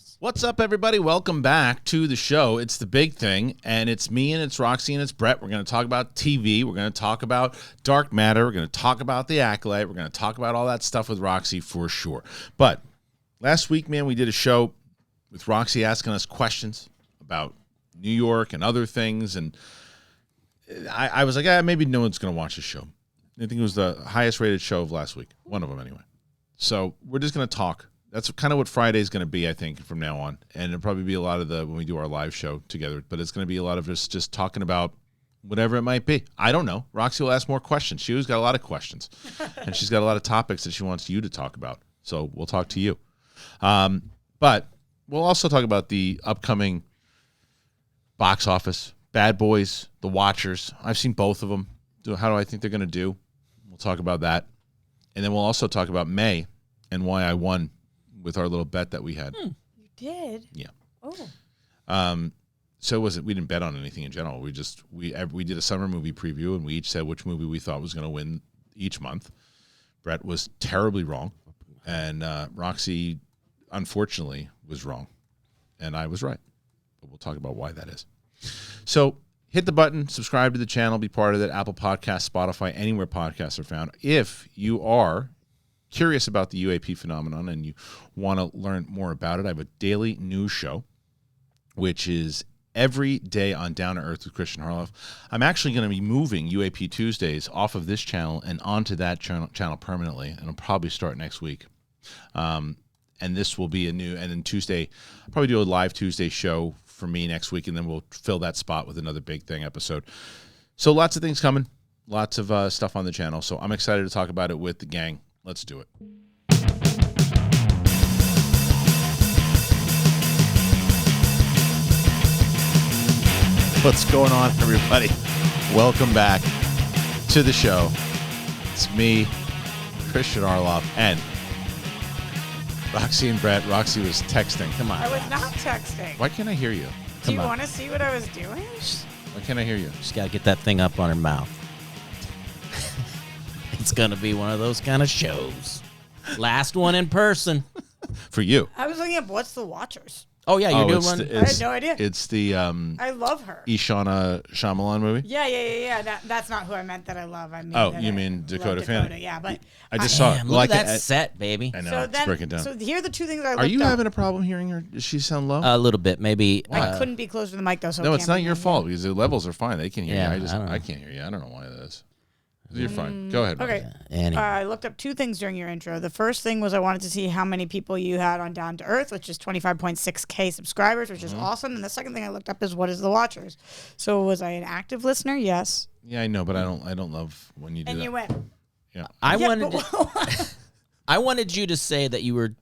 lives. What's up, everybody? Welcome back to the show. It's the big thing, and it's me, and it's Roxy, and it's Brett. We're going to talk about TV. We're going to talk about Dark Matter. We're going to talk about the Acolyte. We're going to talk about all that stuff with Roxy for sure. But last week, man, we did a show with Roxy asking us questions about New York and other things, and I was like, maybe no one's going to watch the show. I think it was the highest rated show of last week. One of them, anyway. So we're just going to talk. That's kind of what Friday's going to be, I think, from now on. And it'll probably be a lot of when we do our live show together. But it's going to be a lot of just talking about whatever it might be. I don't know. Roxy will ask more questions. She's got a lot of questions. And she's got a lot of topics that she wants you to talk about. So we'll talk to you. But we'll also talk about the upcoming box office, Bad Boys, The Watchers. I've seen both of them. How do I think they're going to do? We'll talk about that. And then we'll also talk about May and why I won with our little bet that we had. You did? Yeah. Oh. So we didn't bet on anything in general. We did a summer movie preview, and we each said which movie we thought was going to win each month. Brett was terribly wrong, and Roxy, unfortunately, was wrong, and I was right. But we'll talk about why that is. So hit the button, subscribe to the channel, be part of it. Apple Podcasts, Spotify, anywhere podcasts are found. If you are curious about the UAP phenomenon and you want to learn more about it, I have a daily news show, which is every day on Down to Earth with Kristian Harloff. I'm actually going to be moving UAP Tuesdays off of this channel and onto that channel permanently, and I'll probably start next week. And this will be and then Tuesday, I'll probably do a live Tuesday show for me next week, and then we'll fill that spot with another big thing episode. So lots of things coming, lots of stuff on the channel. So I'm excited to talk about it with the gang. Let's do it. What's going on, everybody? Welcome back to the show. It's me, Kristian Harloff, and Roxy and Brett. Roxy was texting. Come on. I was not texting. Why can't I hear you? Do you want to see what I was doing? Why can't I hear you? Just got to get that thing up on her mouth. It's going to be one of those kind of shows. Last one in person. For you. I was looking up What's the Watchers. Oh, yeah, you're doing one? I had no idea. It's the I love her. Ishana Shyamalan movie? Yeah. That's not who I meant that I love. I mean, you mean Dakota Fanning? Yeah, but I just saw it. Look at that set, baby. I know, so it's breaking down. So here are the two things I looked Are you up. having a problem hearing her? Does she sound low? A little bit, maybe. I couldn't be closer to the mic, though. So no, it's not your fault because the levels are fine. They can hear Yeah, you. I can't hear you. I don't know why that is. You're fine. Go ahead. Okay. Anyway. I looked up two things during your intro. The first thing was I wanted to see how many people you had on Down to Earth, which is 25.6K subscribers, which is awesome. And the second thing I looked up is what is the Watchers. So was I an active listener? Yes. Yeah, I know, but I don't love when you do and that. you went. Yeah. I wanted you to say that you were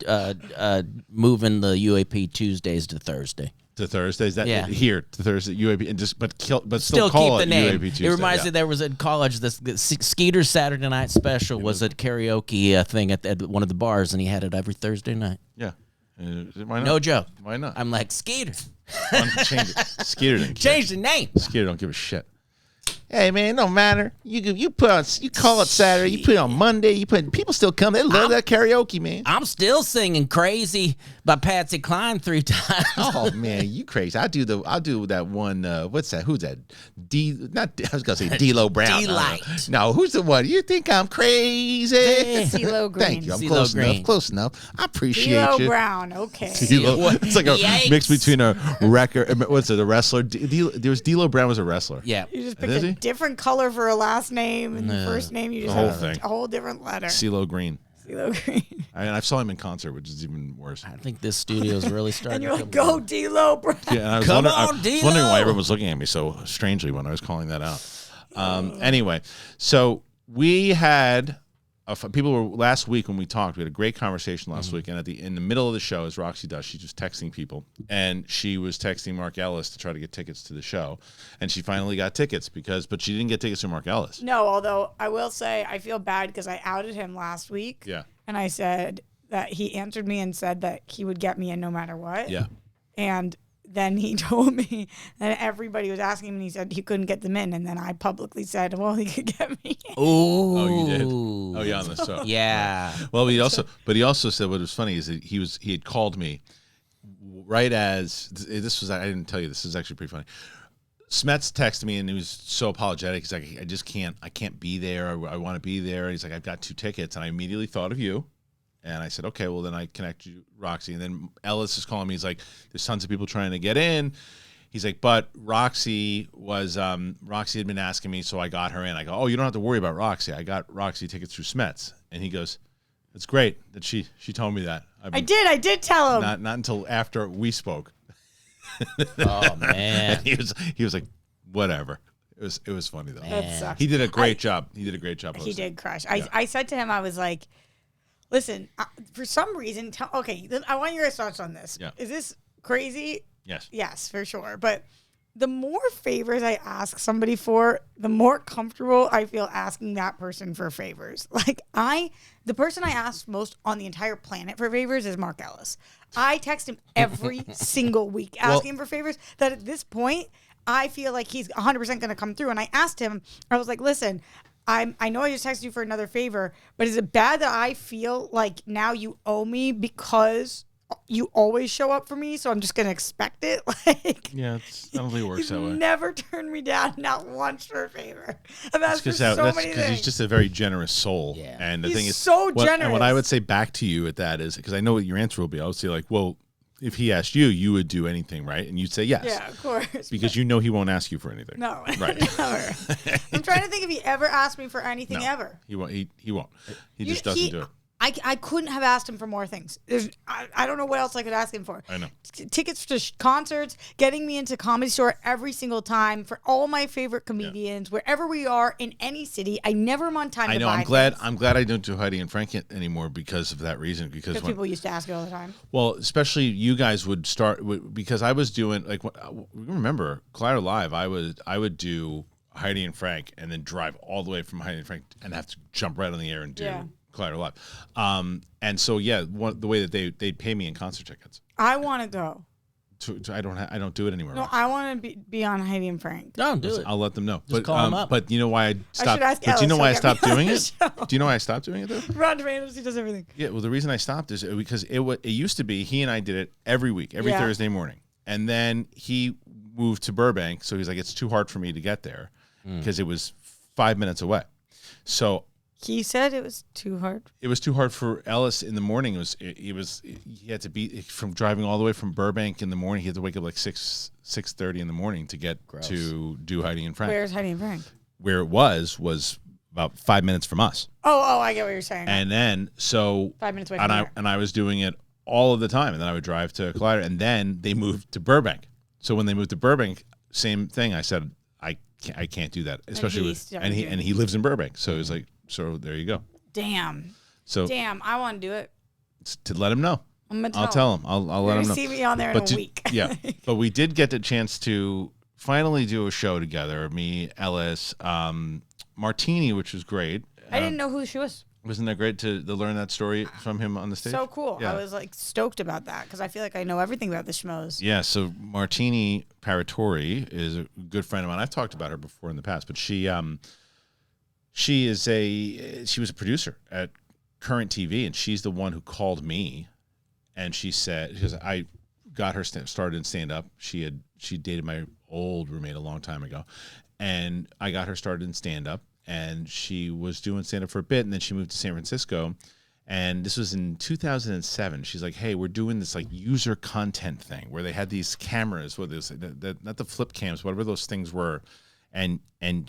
moving the UAP Tuesdays to Thursday. To Thursdays, here to Thursday UAP, and still Still call keep it the name. UAP Tuesday. It reminds me there was in college this Skeeter's Saturday Night Special was a karaoke thing at one of the bars, and he had it every Thursday night. Yeah. Why not? No joke. Why not? I'm like, Skeeter. Change it. Skeeter didn't care. Change the name. Skeeter don't give a shit. Hey man, it don't matter. You call it Saturday. You put it on Monday. People still come. They love that karaoke, man. I'm still singing "Crazy" by Patsy Cline 3 times. Oh man, you crazy! I'll do that one. What's that? Who's that? I was gonna say D-Lo Brown. D-Light. No, who's the one? You think I'm crazy? CeeLo Green. Thank you. I'm CeeLo close Green. enough. Close enough. I appreciate D-Lo you. Brown. Okay. It's like a Yikes. mix between a record. What's it? A wrestler? There was D-Lo Brown was a wrestler. Yeah. You just picked Is a he? different color for a last name, and the first name you just The whole have thing. a whole different letter. CeeLo Green. CeeLo Green. I saw him in concert, which is even worse. I think this studio's really starting And you're to like, come go along. D-Lo Brown. Yeah, and I was Come wondering, on, I D-Lo. was wondering why everyone was looking at me so strangely when I was calling that out. Anyway, so we had people were last week when we talked. We had a great conversation last week, and in the middle of the show, as Roxy does, she's just texting people, and she was texting Mark Ellis to try to get tickets to the show, and she finally got tickets but she didn't get tickets to Mark Ellis. No, although I will say I feel bad because I outed him last week. Yeah. And I said that he answered me and said that he would get me in no matter what. Yeah. And then he told me that everybody was asking him, and he said he couldn't get them in. And then I publicly said, well, he could get me in. Ooh. Oh, you did? Oh, yeah, on the show. Yeah. Well, he also said what was funny is that he had called me right as this was, I didn't tell you, this is actually pretty funny. Smets texted me and he was so apologetic. He's like, I can't be there. I want to be there. He's like, I've got 2 tickets. And I immediately thought of you. And I said, okay, well then I connect you, Roxy. And then Ellis is calling me. He's like, there's tons of people trying to get in. He's like, but Roxy had been asking me, so I got her in. I go, oh, you don't have to worry about Roxy. I got Roxy tickets through Smets. And he goes, it's great that she told me that. I did tell him. Not until after we spoke. Oh man. And he was like, whatever. It was funny though. That sucks. He did a great job. He He hosting. did crush. I said to him, I was like, listen, for some reason, I want your thoughts on this. Yeah. Is this crazy? Yes. Yes, for sure. But the more favors I ask somebody for, the more comfortable I feel asking that person for favors. Like the person I ask most on the entire planet for favors is Mark Ellis. I text him every single week asking him for favors, that at this point, I feel like he's 100% going to come through. And I asked him, I was like, listen, I know I just texted you for another favor, but is it bad that I feel like now you owe me because you always show up for me, so I'm just going to expect it? Like, Yeah, I don't think it works that way. Never turned me down, not once for a favor. I've asked for so many because things. he's just a very generous soul. Yeah. And the He's thing is, so generous. And what I would say back to you at that is, because I know what your answer will be, I would say like, well, if he asked you, you would do anything, right? And you'd say yes. Yeah, of course. Because you know he won't ask you for anything. No, Right. never. I'm trying to think if he ever asked me for anything ever. He won't. He won't. He just doesn't do it. I couldn't have asked him for more things. I don't know what else I could ask him for. I know. Tickets to concerts, getting me into Comedy Store every single time for all my favorite comedians, wherever we are in any city. I never am on time. I to know. buy I'm glad I don't do Heidi and Frank anymore because of that reason. Because people used to ask it all the time. Well, especially you guys would start because I was doing like remember Collider Live. I would do Heidi and Frank and then drive all the way from Heidi and Frank and have to jump right on the air and do Collider Live. And so the way that they'd pay me in concert tickets. I want to go. I don't do it anymore. No, I want to be on Heidi and Frank. Don't do it. I'll let them know. Just call them up. But you know why I stopped? ask But do you know Ellis, why I he'll stopped get me on doing the it? show. Do you know why I stopped doing it though? Ron Tomatoes, he does everything. Yeah, well, the reason I stopped is because it used to be he and I did it every week, every Thursday morning. And then he moved to Burbank, so he's like, it's too hard for me to get there because it was 5 minutes away. So he said it was too hard. It was too hard for Ellis in the morning. He had to be from driving all the way from Burbank in the morning. He had to wake up like 6:30 in the morning to get to do Heidi and Frank. Where's Heidi and Frank? Where it was about 5 minutes from us. Oh, I get what you're saying. And then 5 minutes away from there. And I was doing it all of the time. And then I would drive to Collider, and then they moved to Burbank. So when they moved to Burbank, same thing. I said I can't do that, especially and he lives in Burbank. So it was like, so there you go. Damn. So I want to do it. To let him know. I'll tell him. I'll let him know. See me on there in a week. Yeah, but we did get the chance to finally do a show together. Me, Ellis, Martini, which was great. I didn't know who she was. Wasn't that great to learn that story from him on the stage? So cool. Yeah. I was like stoked about that because I feel like I know everything about the Schmoes. Yeah, so Martini Paratori is a good friend of mine. I've talked about her before in the past, but she was a producer at Current TV, and she's the one who called me, and she said, I got her started in stand-up. She dated my old roommate a long time ago, and I got her started in stand-up. And she was doing stand-up for a bit, and then she moved to San Francisco. And this was in 2007. She's like, hey, we're doing this like user content thing where they had these cameras, not the flip cams, whatever those things were. And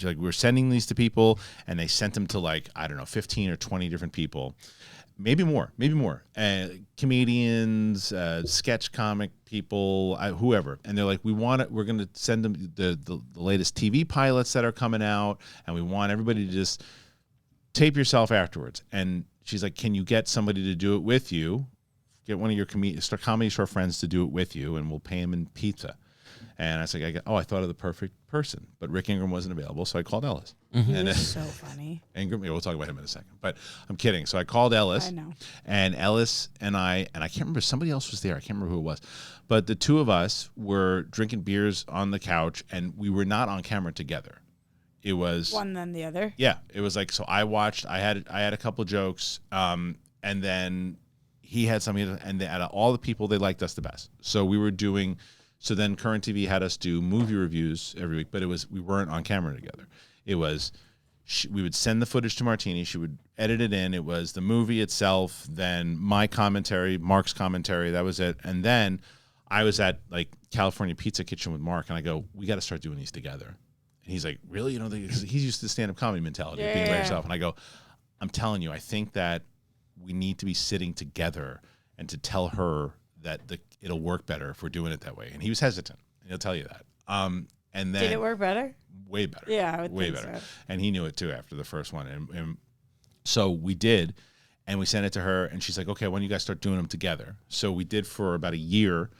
like we're sending these to people, and they sent them to like, I don't know, 15 or 20 different people. Maybe more. Comedians, sketch comic people, whoever. And they're like, we're going to send them the latest TV pilots that are coming out, and we want everybody to just tape yourself afterwards. And she's like, can you get somebody to do it with you? Get one of your comedy store friends to do it with you, and we'll pay them in pizza. And I was like, I thought of the perfect person, but Rick Ingrhaam wasn't available, so I called Ellis. Mm-hmm. And so funny. Ingrhaam, we'll talk about him in a second, but I'm kidding. So I called Ellis. I know. And Ellis and I can't remember, somebody else was there. I can't remember who it was, but the two of us were drinking beers on the couch, and we were not on camera together. It was one then the other. Yeah, it was like, so I watched. I had a couple jokes, and then he had something, and out of all the people, they liked us the best. So we were doing. So then Current TV had us do movie reviews every week, but we weren't on camera together. It was we would send the footage to Martini. She would edit it in. It was the movie itself, then my commentary, Mark's commentary. That was it. And then I was at like California Pizza Kitchen with Mark, and I go, we got to start doing these together. And he's like, really? You know, he's used to the stand-up comedy mentality of being by yourself. And I go, I'm telling you, I think that we need to be sitting together and to tell her that it'll work better if we're doing it that way. And he was hesitant. He'll tell you that. And then did it work better? Way better. Yeah, I would way think better. So. And he knew it too after the first one. And so we did, and we sent it to her, and she's like, okay, when do you guys start doing them together? So we did for about a year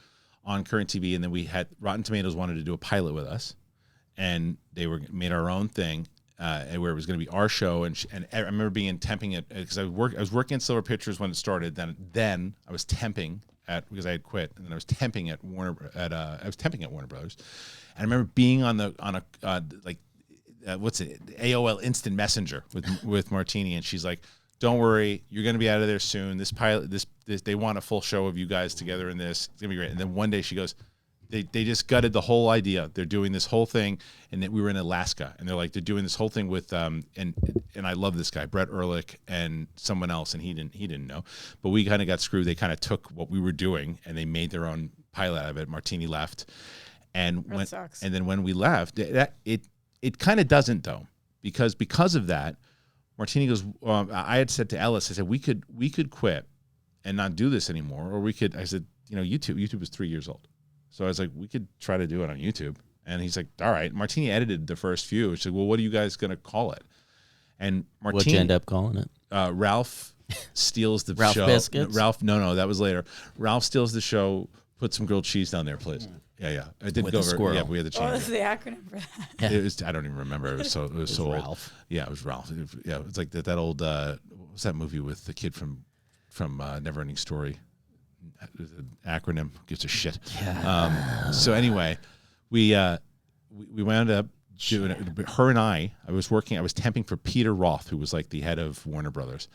on Current TV, and then we had Rotten Tomatoes wanted to do a pilot with us, and they made our own thing. Where it was going to be our show, and I remember being temping it because I was working at Silver Pictures when it started. Then I was temping because I had quit, and then I was temping at Warner Brothers. And I remember being on a what's it, AOL Instant Messenger with Martini, and she's like, "Don't worry, you're going to be out of there soon. This pilot, this they want a full show of you guys together in this. It's going to be great." And then one day she goes, They just gutted the whole idea. They're doing this whole thing, and we were in Alaska, and they're doing this whole thing with and I love this guy, Brett Ehrlich, and someone else, and he didn't know, but we kind of got screwed. They kind of took what we were doing and they made their own pilot out of it. Martini left, and then when we left, it kind of doesn't though, because of that, Martini goes. I had said to Ellis, I said we could quit and not do this anymore, or we could. I said, YouTube was 3 years old. So I was like, we could try to do it on YouTube. And he's like, all right. Martini edited the first few. She's like, well, what are you guys going to call it? And Martini. What'd you end up calling it? Ralph steals the Ralph show. Biscuits? No, that was later. Ralph steals the show. Put some grilled cheese down there, please. Yeah. It didn't With go the over. squirrel. Yeah, we had to change What's the acronym for that? Yeah. It was, I don't even remember. It was so old. Ralph. Yeah, it was Ralph. Yeah, it's like that old, what was that movie with the kid from Neverending Story? An acronym gives a shit. Yeah. So anyway, we wound up doing it. Her and I was temping for Peter Roth, who was like the head of Warner Brothers.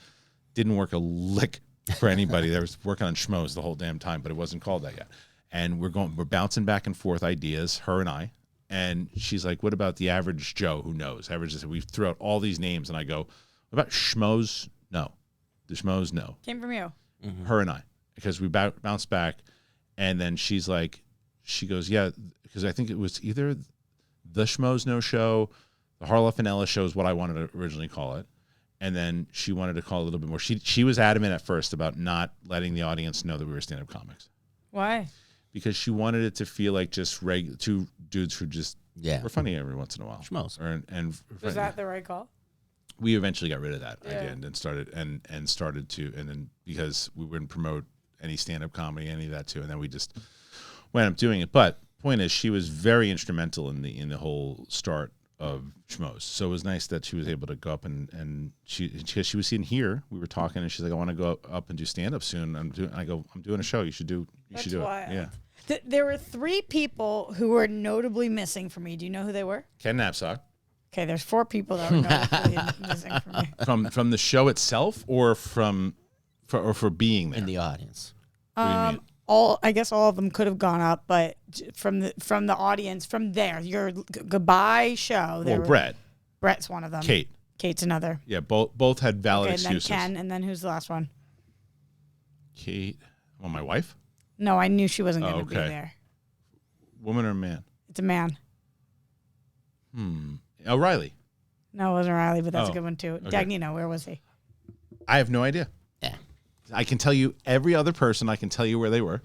Didn't work a lick for anybody. They was working on Schmoes the whole damn time, but it wasn't called that yet. And we're bouncing back and forth ideas, her and I. And she's like, what about the average Joe who knows? We threw out all these names, and I go, what about Schmoes? No. The Schmoes, no. Came from you. Mm-hmm. Her and I. Because we bounced back, and then she goes, yeah, because I think it was either the Schmoes No Show, the Harloff and Ellis Show is what I wanted to originally call it, and then she wanted to call it a little bit more. She was adamant at first about not letting the audience know that we were stand-up comics. Why? Because she wanted it to feel like just two dudes who just were funny every once in a while. Schmoes. Was that the right call? We eventually got rid of that again and started to because we wouldn't promote any stand-up comedy, any of that too, and then we just wound up doing it. But point is, she was very instrumental in the whole start of Schmoes. So it was nice that she was able to go up and she was in here. We were talking, and she's like, I want to go up and do stand-up soon. I'm doing a show. You should do it. Yeah. There were 3 people who were notably missing from me. Do you know who they were? Ken Knapsack. Okay, there's 4 people that were notably missing from me. From the show itself, or for being there In the audience. What do you mean? I guess all of them could have gone up, but from the audience, from there, your goodbye show. Brett's one of them. Kate's another. Yeah, both had valid excuses. And then Ken, and then who's the last one? Kate. Well, my wife? No, I knew she wasn't going to be there. Woman or man? It's a man. Riley. No, it wasn't Riley, but that's a good one too. Okay. Dagnino, where was he? I have no idea. Yeah. I can tell you every other person. I can tell you where they were.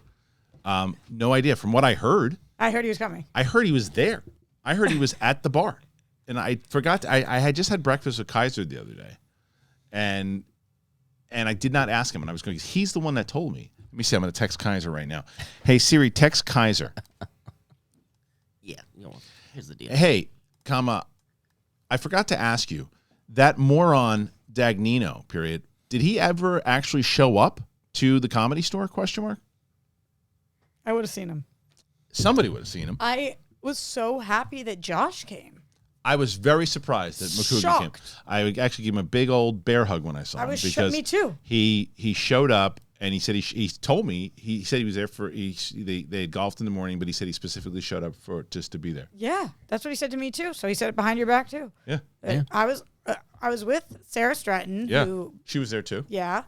No idea. From what I heard. I heard he was coming. I heard he was there. I heard he was at the bar. And I forgot. I had just had breakfast with Kaiser the other day. And I did not ask him. And I was going, he's the one that told me. Let me see. I'm going to text Kaiser right now. Hey, Siri, text Kaiser. Yeah. Here's the deal. Hey, I forgot to ask you, that moron Dagnino, period, did he ever actually show up to the Comedy Store, ? I would have seen him. Somebody would have seen him. I was so happy that Josh came. I was very surprised that McCougan came. I actually gave him a big old bear hug when I saw him. Me too. He showed up, And he said he told me, he said he was there they had golfed in the morning, but he said he specifically showed up just to be there. Yeah, that's what he said to me too. So he said it behind your back too. Yeah. I was with Sarah Stratton. Yeah. Who, she was there too. yeah.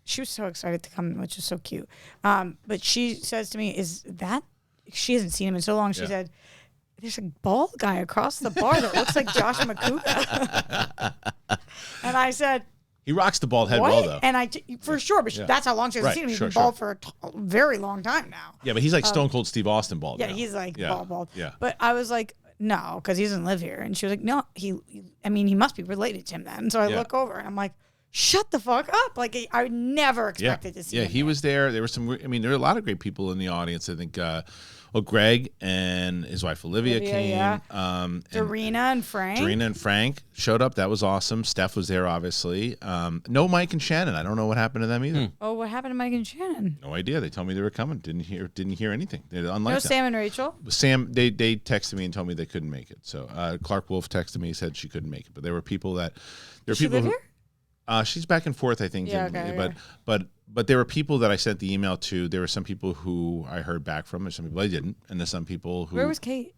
She was so excited to come, which is so cute. But she says to me, she hasn't seen him in so long. She said, there's a bald guy across the bar that looks like Josh Makuga. And I said, he rocks the bald head what? well, though. And for sure, but that's how long she hasn't seen him. He's been bald for a very long time now. Yeah, but he's like Stone Cold Steve Austin bald. Yeah, now. he's like bald. Yeah. But I was like, no, because he doesn't live here. And she was like, no, he must be related to him then. So I look over and I'm like, shut the fuck up. Like, I would never expected to see him. Yeah, he was there. There were there were a lot of great people in the audience. I think, Greg and his wife Olivia came. Yeah. Darina and Frank showed up. That was awesome. Steph was there, obviously. No Mike and Shannon. I don't know what happened to them either. Oh, what happened to Mike and Shannon? No idea. They told me they were coming. Didn't hear anything. Unlike No Sam and Rachel? Sam, they texted me and told me they couldn't make it. So Clark Wolf texted me, said she couldn't make it. But there were people that... Does she live here? She's back and forth, I think. Yeah, okay. But there were people that I sent the email to. There were some people who I heard back from. There's some people I didn't. And there's some people who... Where was Kate?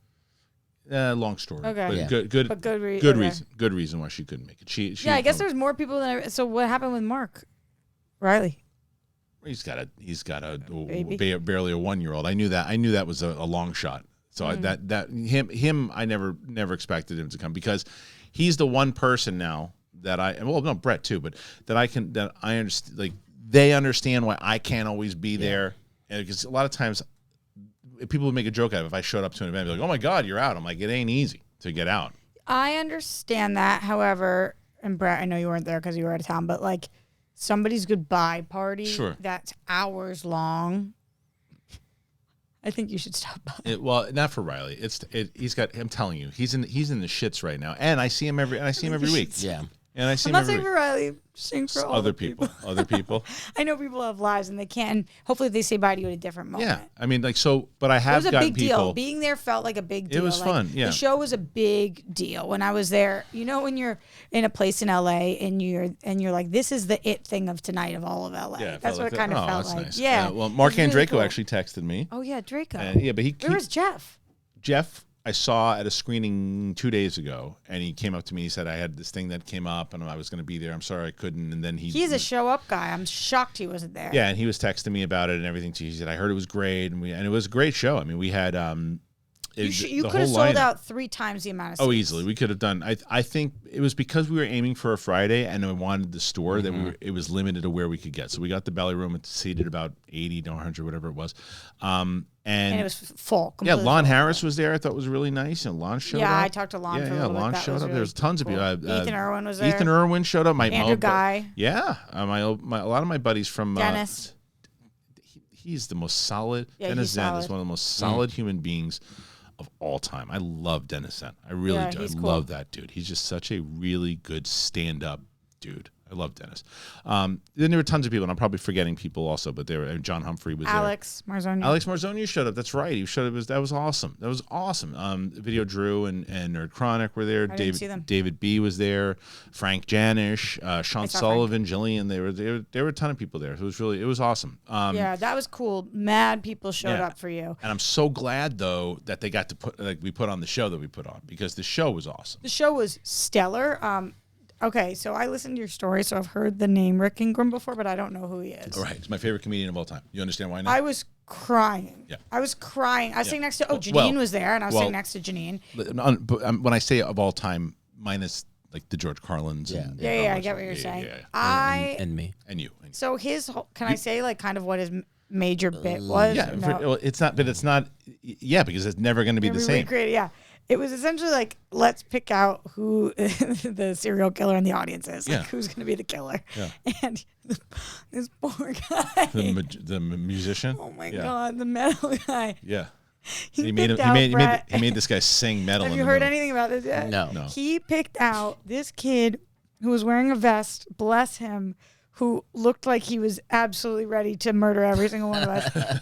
Long story. Okay. But good reason. Good reason why she couldn't make it. She I guess there's more people than... So what happened with Mark Riley? He's got a baby? barely a 1-year-old. I knew that was a long shot. So him I never expected him to come, because he's the one person now that Brett too, but that I understand, like, they understand why I can't always be there. And because a lot of times people would make a joke out of it. If I showed up to an event, they'd be like, "Oh my God, you're out." I'm like, it ain't easy to get out. I understand that. However, and Brett, I know you weren't there because you were out of town, but like somebody's goodbye party that's hours long, I think you should stop by. Well, not for Riley. He's got. I'm telling you, he's in the shits right now, and I see him every week. Yeah. And I see I'm not saying for Riley, I'm saying for other people. Other people. I know people have lives and they can't. And hopefully they say bye to you at a different moment. Yeah, I mean, like, so. But I have gotten people. It was a big deal. Being there felt like a big deal. It was fun. Yeah. The show was a big deal when I was there. You know, when you're in a place in LA and you're like, this is the it thing of tonight of all of LA. Yeah, that's what it kind of felt like. Nice. Yeah. Well, Mark Andreco really cool. actually texted me. Oh yeah, Draco. But where was Jeff? Jeff, I saw at a screening 2 days ago, and he came up to me. He said, I had this thing that came up, and I was going to be there. I'm sorry I couldn't. And then he's a show up guy. I'm shocked he wasn't there. Yeah, and he was texting me about it and everything too. He said, I heard it was great, and it was a great show. I mean, we had you could have sold out 3 times the amount of seats. Oh, easily. We could have done. I think it was because we were aiming for a Friday, and I wanted the store that it was limited to where we could get. So we got the belly room. It seated about 80 to 100, whatever it was. And it was full. Yeah, Lon Harris was there. I thought was really nice, and Lon showed up. Yeah, I talked to Lon for a little bit. Lon That showed was up. really There's tons cool. of people. Ethan Irwin was there. Ethan Irwin showed up. Andrew Guy. Yeah, a lot of my buddies from Dennis. He's the most solid. Yeah, Dennis Zen solid. is one of the most solid human beings of all time. I love Dennis Zen. I really do. I love that dude. He's just such a really good stand-up dude. I love Dennis. Then there were tons of people, and I'm probably forgetting people also, but John Humphrey was Alex Marzonia. Alex Marzonia showed up. That's right. He showed up. That was awesome. That was awesome. Video Drew and Nerd Chronic were there. I didn't see them. David B was there. Frank Janish, Sean Sullivan, Jillian. There were a ton of people there. It was awesome. Yeah, that was cool. Mad people showed up for you. And I'm so glad though that they got to we put on the show that we put on, because the show was awesome. The show was stellar. Okay, so I listened to your story, so I've heard the name Rick Ingrhaam before, but I don't know who he is. All right, he's my favorite comedian of all time. You understand why now? I was crying. Yeah. I was crying. I was sitting next to, Janine was there, and I was sitting next to Janine. When I say of all time, minus like the George Carlins. Yeah, I get what you're saying. Yeah. And me. And you. So his whole, can I say like kind of what his major bit was? Yeah, No. it's not because it's never going to be the same. Yeah. It was essentially like, let's pick out who the serial killer in the audience is. Like, who's going to be the killer. Yeah. And this poor guy. The musician? Oh, my God. The metal guy. Yeah. He made this guy sing metal. Have you heard anything about this yet? No. He picked out this kid who was wearing a vest, bless him, who looked like he was absolutely ready to murder every single one of us.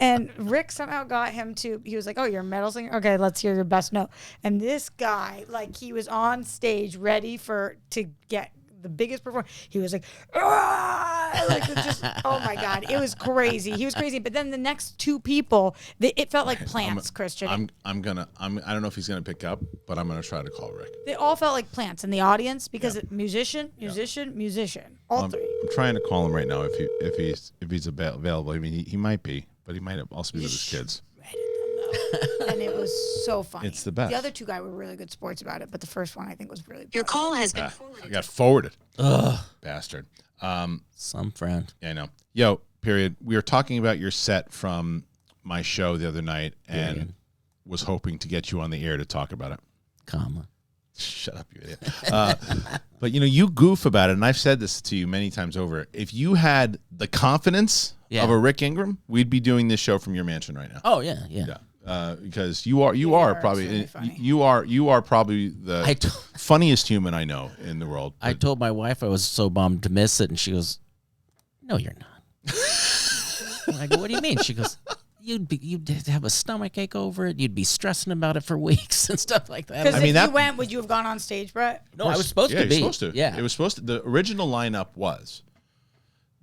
And Rick somehow got him to, he was like, oh, you're a metal singer? Okay, let's hear your best note. And this guy, like, he was on stage ready to get the biggest performer. He was like, "Ah!" Like it just, oh my God, it was crazy. He was crazy. But then the next two people, it felt like plants, Kristian. I don't know if he's gonna pick up, but I'm gonna try to call Rick. They all felt like plants in the audience because musician, all three. I'm trying to call him right now if he's available. I mean, he might be, but he might also be with his kids. And it was so funny. It's the best. The other two guys were really good sports about it, but the first one I think was really. Your call has been forwarded. I got forwarded. Ugh, bastard. Some friend. Yeah, I know. Yo, period. We were talking about your set from my show the other night, and was hoping to get you on the air to talk about it. Comma. Shut up, you idiot. But you goof about it, and I've said this to you many times over. If you had the confidence of a Rick Ingrhaam, we'd be doing this show from your mansion right now. Oh yeah. Because you are probably really you are probably the funniest human I know in the world. I told my wife I was so bummed to miss it, and she goes, "No, you're not." I go, "What do you mean?" She goes, "You'd have a stomach ache over it. You'd be stressing about it for weeks and stuff like that." Because if you went, would you have gone on stage, Brett? No, I was supposed to be. Yeah, it was supposed to. The original lineup was.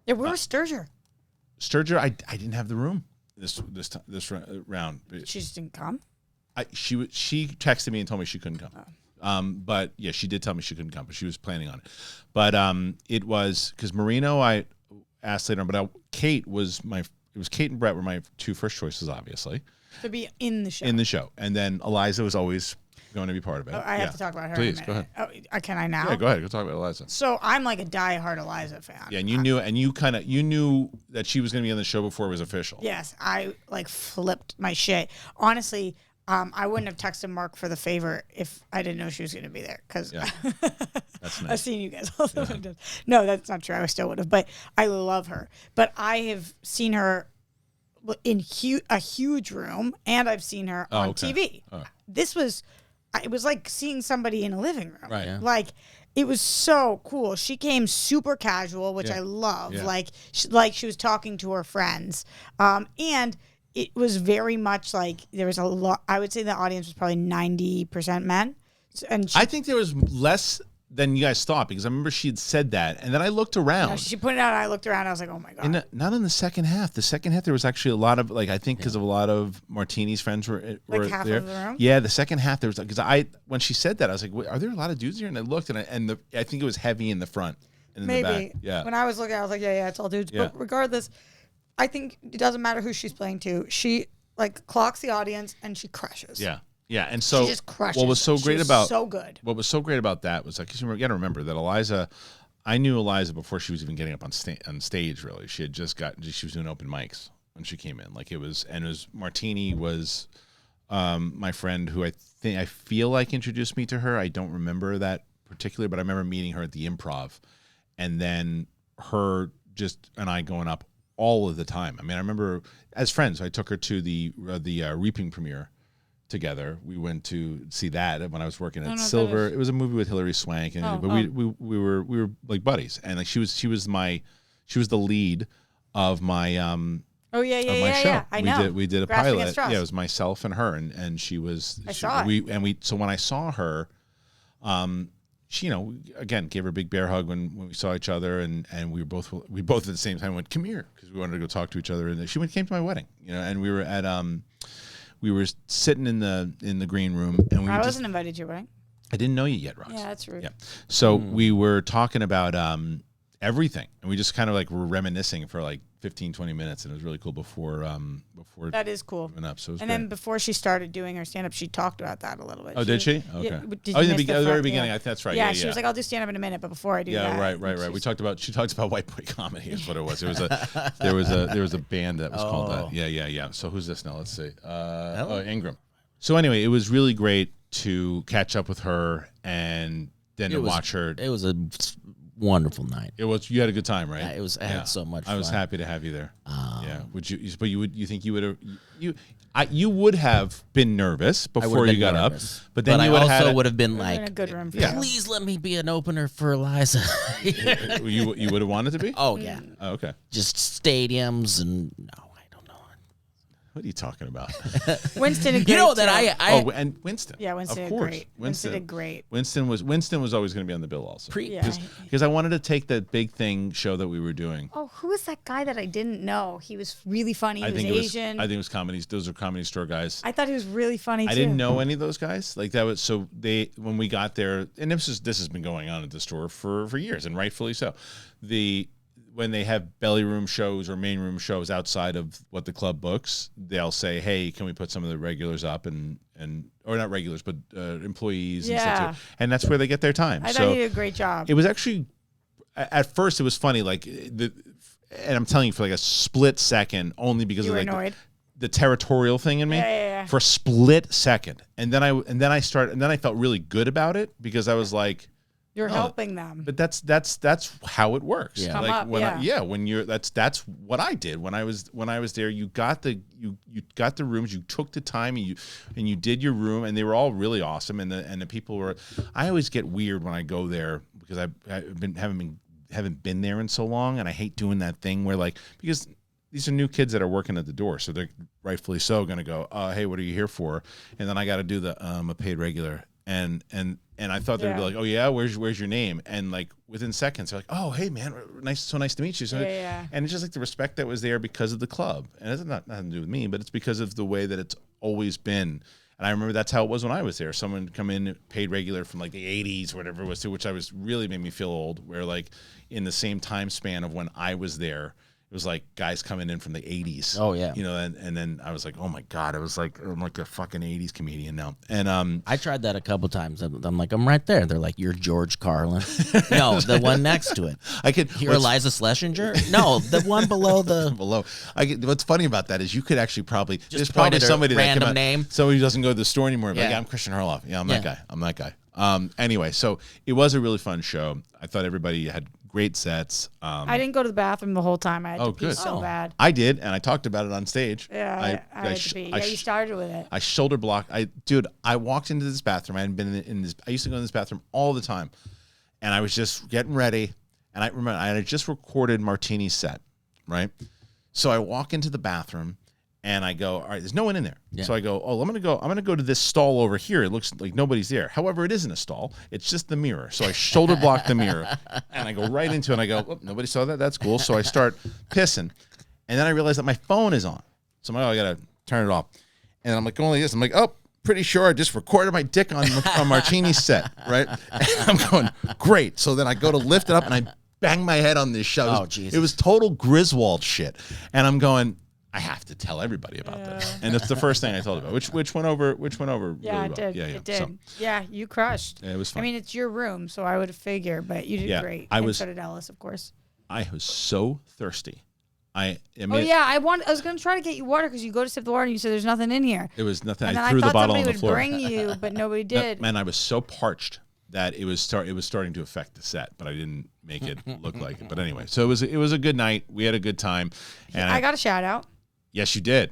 Yeah, where was Sturger? Sturger, I didn't have the room this round. She just didn't come. She texted me and told me she couldn't come. But yeah, she did tell me she couldn't come, but she was planning on it. But it was because Marino I asked later on, but Kate was It was Kate and Brett were my two first choices, obviously. To be in the show. In the show, and then Iliza was always going to be part of it. Oh, I have to talk about her. Please in a go minute. ahead. Oh, can I now? Yeah, go ahead. Go talk about Iliza. So I'm like a diehard Iliza fan. Yeah, and you knew that she was going to be on the show before it was official. Yes, I like flipped my shit. Honestly, I wouldn't have texted Mark for the favor if I didn't know she was going to be there because that's nice. I've seen you guys all the time. No, that's not true. I still would have, but I love her. But I have seen her in a huge room, and I've seen her on TV. Oh. It was like seeing somebody in a living room. Right. Yeah. Like, it was so cool. She came super casual, which I love. Yeah. Like she was talking to her friends. And it was very much like there was a lot. I would say the audience was probably 90% men. And I think there was less than you guys thought, because I remember she had said that, and then I looked around. She put it out, and I looked around, and I was like, oh my God. Not in the second half. The second half, there was actually a lot of, I think because of a lot of Martini's friends were half there. Of the room? Yeah, the second half, there was, because when she said that, I was like, are there a lot of dudes here? And I looked, and I think it was heavy in the front and in Maybe. the back. Yeah. When I was looking, I was like, yeah, it's all dudes. Yeah. But regardless, I think it doesn't matter who she's playing to. She, clocks the audience, and she crushes. Yeah. Yeah, and so she just crushes. What was so great about so good. What was so great about that was because you got to remember that Iliza, I knew Iliza before she was even getting up on stage. Really, she had just she was doing open mics when she came in. Martini was my friend who I feel like introduced me to her. I don't remember that particularly, but I remember meeting her at the Improv, and then her and I going up all of the time. I mean, I remember as friends, I took her to the Reaping premiere. Together, we went to see that when I was working at Silver. It was a movie with Hilary Swank, and we were like buddies, and she was the lead of my my show. I know. We did a Grasping pilot. at Straws. Yeah, it was myself and her, and she was. I saw it. So when I saw her, she again gave her a big bear hug when we saw each other, and we both at the same time went, come here, because we wanted to go talk to each other, and she came to my wedding, and we were at We were sitting in the green room, and I wasn't invited to your wedding. I didn't know you yet, Roxy. Yeah, that's rude. Yeah. So we were talking about everything, and we just kind of were reminiscing for 15, 20 minutes, and it was really cool before that is cool. Up, so then before she started doing her stand up, she talked about that a little bit. Oh, did she? Okay. Yeah, In the very beginning, that's right. Yeah, she was like, I'll do stand up in a minute, but before I do that. Yeah, right. She talked about white boy comedy is what it was. There was a band that was called that. Yeah. So who's this now? Let's see. Ingrhaam. So anyway, it was really great to catch up with her and then watch her. It was a wonderful night. It was. You had a good time, right? Yeah, I had so much fun. I was happy to have you there. Yeah. Would you? But you think you would have? You would have been nervous before you got up, but then you would have been like, in a good room. Please let me be an opener for Iliza. You would have wanted to be? Oh yeah. Oh, okay. Just stadiums and no, I don't know. What are you talking about? Winston did great. You know that too. And Winston. Yeah, Winston of did course. great. Winston did great. Winston was always going to be on the bill also. Yeah. Because I wanted to take that big thing show that we were doing. Oh, who was that guy that I didn't know? He was really funny. He was Asian. I think it was comedies. Those are Comedy Store guys. I thought he was really funny too. I didn't know any of those guys. Like that was so they when we got there, and this has been going on at the store for years, and rightfully so. When they have belly room shows or main room shows outside of what the club books, they'll say, "Hey, can we put some of the regulars up and or not regulars, but employees and stuff too?" And that's where they get their time. I thought he did a great job. It was actually at first it was funny, like and I'm telling you for like a split second, only because you of were like annoyed. the territorial thing in me for a split second, and then I felt really good about it because I was like. You're helping them. But that's how it works. Yeah. Come like up, when you're that's what I did when I was there. You got the rooms, you took the time, and you did your room, and they were all really awesome. And the people were. I always get weird when I go there because haven't been there in so long, and I hate doing that thing where because these are new kids that are working at the door, so they're rightfully so going to go, hey, what are you here for? And then I got to do the a paid regular. And I thought they'd be like, oh yeah, where's your name? And like within seconds, they're like, oh hey man, so nice to meet you. So, and it's just like the respect that was there because of the club, and it's nothing to do with me, but it's because of the way that it's always been. And I remember that's how it was when I was there. Someone come in paid regular from like the 80s or whatever it was, which I was really made me feel old. Where like in the same time span of when I was there. It was like guys coming in from the 80s. Oh, yeah. You know, and then I was like, oh, my God. I'm like a fucking 80s comedian now. And I tried that a couple times. I'm like, I'm right there. They're like, you're George Carlin. No, the one next to it. You're Iliza Schlesinger? No, the one below the... What's funny about that is you could actually probably... There's probably somebody random that name. Somebody who doesn't go to the store anymore. But yeah. I'm Kristian Harloff. Yeah, I'm that guy. Anyway, so it was a really fun show. I thought everybody had... great sets. I didn't go to the bathroom the whole time. I had to pee so bad. I did, and I talked about it on stage. Yeah, I had to pee. Yeah, you started with it. I shoulder blocked. I walked into this bathroom. I hadn't been in this. I used to go in this bathroom all the time, and I was just getting ready. And I remember I had just recorded Martini's set, right? So I walk into the bathroom. And I go, all right, there's no one in there. Yeah. So I go, I'm gonna go to this stall over here. It looks like nobody's there. However, it isn't a stall. It's just the mirror. So I shoulder block the mirror, and I go right into it. And I go, nobody saw that. That's cool. So I start pissing, and then I realize that my phone is on. So I'm like, I gotta turn it off. And I'm like going like this. I'm like, pretty sure I just recorded my dick on Martini's set, right? And I'm going, great. So then I go to lift it up, and I bang my head on this show. It was total Griswold shit, and I'm going. I have to tell everybody about this, and it's the first thing I told about, which went over. Yeah, really it did. Well. It did. So, yeah, you crushed. Yeah, it was fun. I mean, it's your room, so I would have figured, but you did great. And so did Ellis, of course. I was so thirsty. I mean, I was gonna try to get you water because you go to sip the water and you said there's nothing in here. It was nothing. And I threw the bottle on the floor. Somebody would bring you, but nobody did. Man, I was so parched that it was starting to affect the set, but I didn't make it look like it. But anyway, so it was a good night. We had a good time. And I got a shout out. Yes, you did.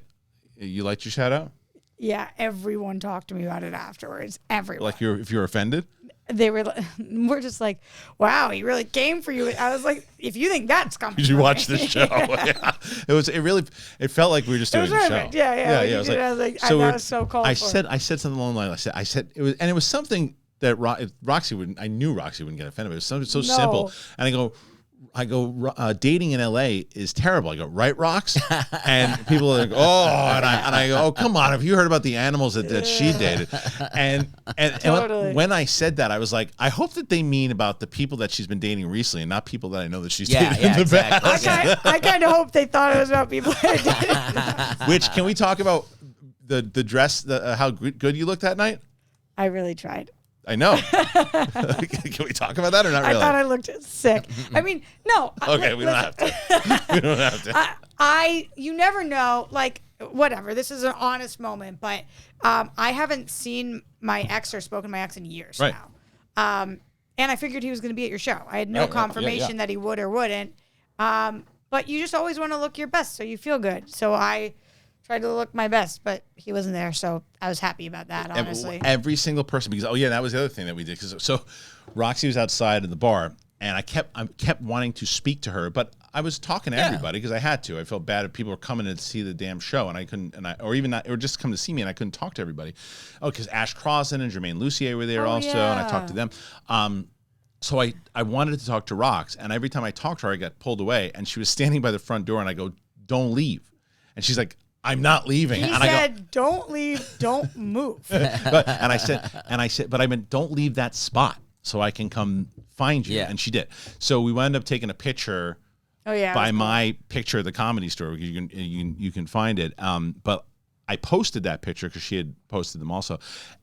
You liked your shout out? Yeah, everyone talked to me about it afterwards. Everyone. Like if you're offended? We're just like, wow, he really came for you. I was like, if you think that's coming, did you watch this show? Yeah. It felt like we were just doing a show. Yeah. I was like, that was so cool. I said something along the line. I said it was, and it was something that Roxy wouldn't. I knew Roxy wouldn't get offended. It was something so simple, and I go, dating in LA is terrible. I go, right, Rox? And people are like, and I go, oh, come on. Have you heard about the animals that she dated? And Totally. when I said that, I was like, I hope that they mean about the people that she's been dating recently and not people that I know that she's dated in the past. I kind of hope they thought it was about people that dated. Which, can we talk about the dress, how good you looked that night? I really tried. I know. Can we talk about that or not really? I thought I looked sick. I mean, no. Okay, we don't have to. We don't have to. You never know. Like, whatever. This is an honest moment, but I haven't seen my ex or spoken to my ex in years now. And I figured he was going to be at your show. I had no confirmation that he would or wouldn't. But you just always want to look your best so you feel good. So I tried to look my best, but he wasn't there, so I was happy about that, honestly. Every single person, because that was the other thing that we did. So Roxy was outside of the bar, and I kept wanting to speak to her, but I was talking to everybody because I had to. I felt bad if people were coming to see the damn show and I couldn't, or just come to see me and I couldn't talk to everybody. Oh, because Ash Crossan and Jermaine Lucier were there also, and I talked to them. So I wanted to talk to Rox, and every time I talked to her, I got pulled away, and she was standing by the front door, and I go, "Don't leave," and she's like, "I'm not leaving." He said, "Don't leave, don't move." I said, but I meant, don't leave that spot so I can come find you. Yeah. And she did. So we wound up taking a picture. By my picture of the Comedy Store. You can find it. But I posted that picture because she had posted them also,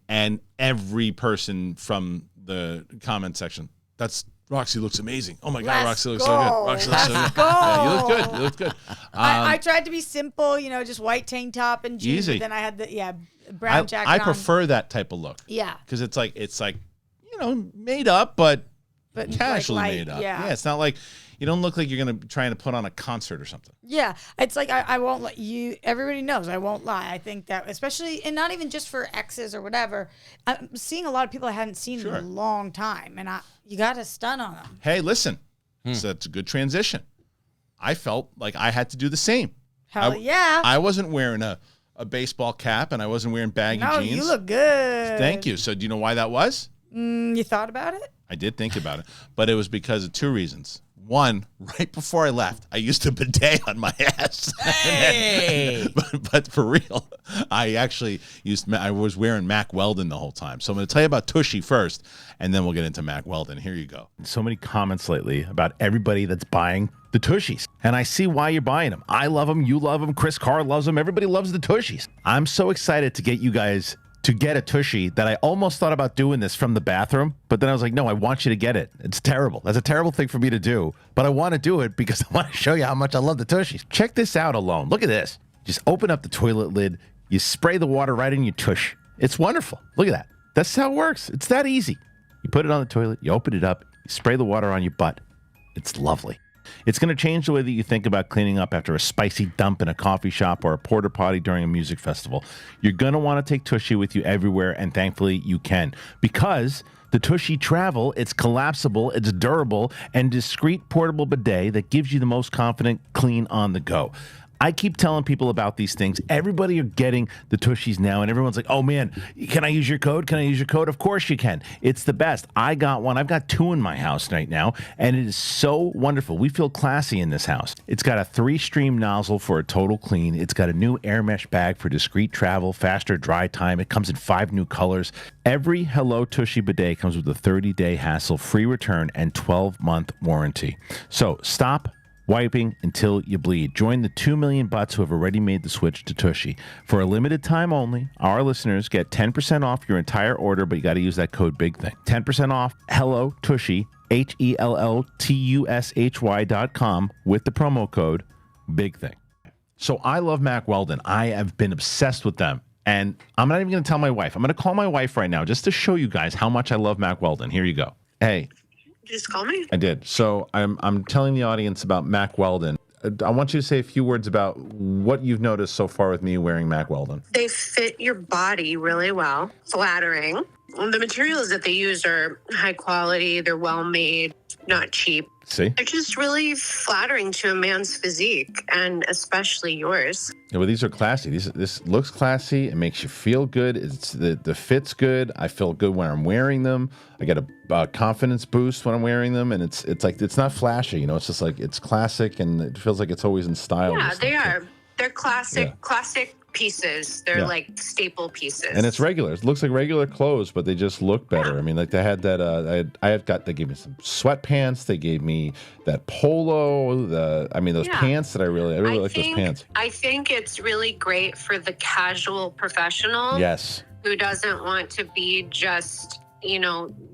and every person from the comment section, that's Roxy looks amazing. Oh my God, Roxy looks so good. Roxy looks so good. Yeah, you look good. You look good. I tried to be simple, just white tank top and jeans. Easy. But then I had the brown jacket. I prefer that type of look. Yeah, because it's like made up, but casually like light, made up. Yeah, it's not like you don't look like you're gonna try to put on a concert or something. Yeah, it's like I won't let you. Everybody knows I won't lie. I think that, especially, and not even just for exes or whatever. I'm seeing a lot of people I hadn't seen in a long time, and you got to stun on them. Hey, listen, so that's a good transition. I felt like I had to do the same. Yeah. I wasn't wearing a baseball cap, and I wasn't wearing baggy jeans. No, you look good. Thank you. So do you know why that was? You thought about it? I did think about it, but it was because of two reasons. One, right before I left, I used a bidet on my ass. Hey! but for real, I was wearing Mack Weldon the whole time. So I'm going to tell you about Tushy first, and then we'll get into Mack Weldon. Here you go. So many comments lately about everybody that's buying the Tushies. And I see why you're buying them. I love them. You love them. Chris Carr loves them. Everybody loves the Tushies. I'm so excited to get you guys to get a Tushy that I almost thought about doing this from the bathroom, but then I was like, no, I want you to get it. It's terrible. That's a terrible thing for me to do, but I want to do it because I want to show you how much I love the Tushies. Check this out alone. Look at this. Just open up the toilet lid. You spray the water right in your tush. It's wonderful. Look at that. That's how it works. It's that easy. You put it on the toilet. You open it up. You spray the water on your butt. It's lovely. It's going to change the way that you think about cleaning up after a spicy dump in a coffee shop or a porta potty during a music festival. You're going to want to take Tushy with you everywhere, and thankfully you can. Because the Tushy Travel, it's collapsible, it's durable, and discreet portable bidet that gives you the most confident clean on the go. I keep telling people about these things. Everybody are getting the Tushies now, and everyone's like, oh, man, can I use your code? Can I use your code? Of course you can. It's the best. I got one. I've got two in my house right now, and it is so wonderful. We feel classy in this house. It's got a 3-stream nozzle for a total clean. It's got a new air mesh bag for discreet travel, faster dry time. It comes in 5 new colors. Every Hello Tushy bidet comes with a 30-day hassle-free return and 12-month warranty. So stop wiping until you bleed. Join the 2 million butts who have already made the switch to Tushy. For a limited time only, our listeners get 10% off your entire order, but you got to use that code BIGTHING. 10% off Hello Tushy, HELLTUSHY.com with the promo code BIGTHING. So I love Mack Weldon. I have been obsessed with them. And I'm not even going to tell my wife. I'm going to call my wife right now just to show you guys how much I love Mack Weldon. Here you go. Hey. Just call me? I did. So I'm telling the audience about Mack Weldon. I want you to say a few words about what you've noticed so far with me wearing Mack Weldon. They fit your body really well. Flattering. The materials that they use are high quality. They're well made, not cheap. See? They're just really flattering to a man's physique, and especially yours. Yeah, well, these are classy. This looks classy. It makes you feel good. It's the fit's good. I feel good when I'm wearing them. I get a confidence boost when I'm wearing them, and it's like it's not flashy. It's just like it's classic, and it feels like it's always in style. Yeah, they are. They're classic pieces. They're like staple pieces. And it's regular. It looks like regular clothes, but they just look better. Yeah. I mean, like they had that. They gave me some sweatpants. They gave me that polo. Those pants that I really like those pants. I think it's really great for the casual professional. Yes. Who doesn't want to be just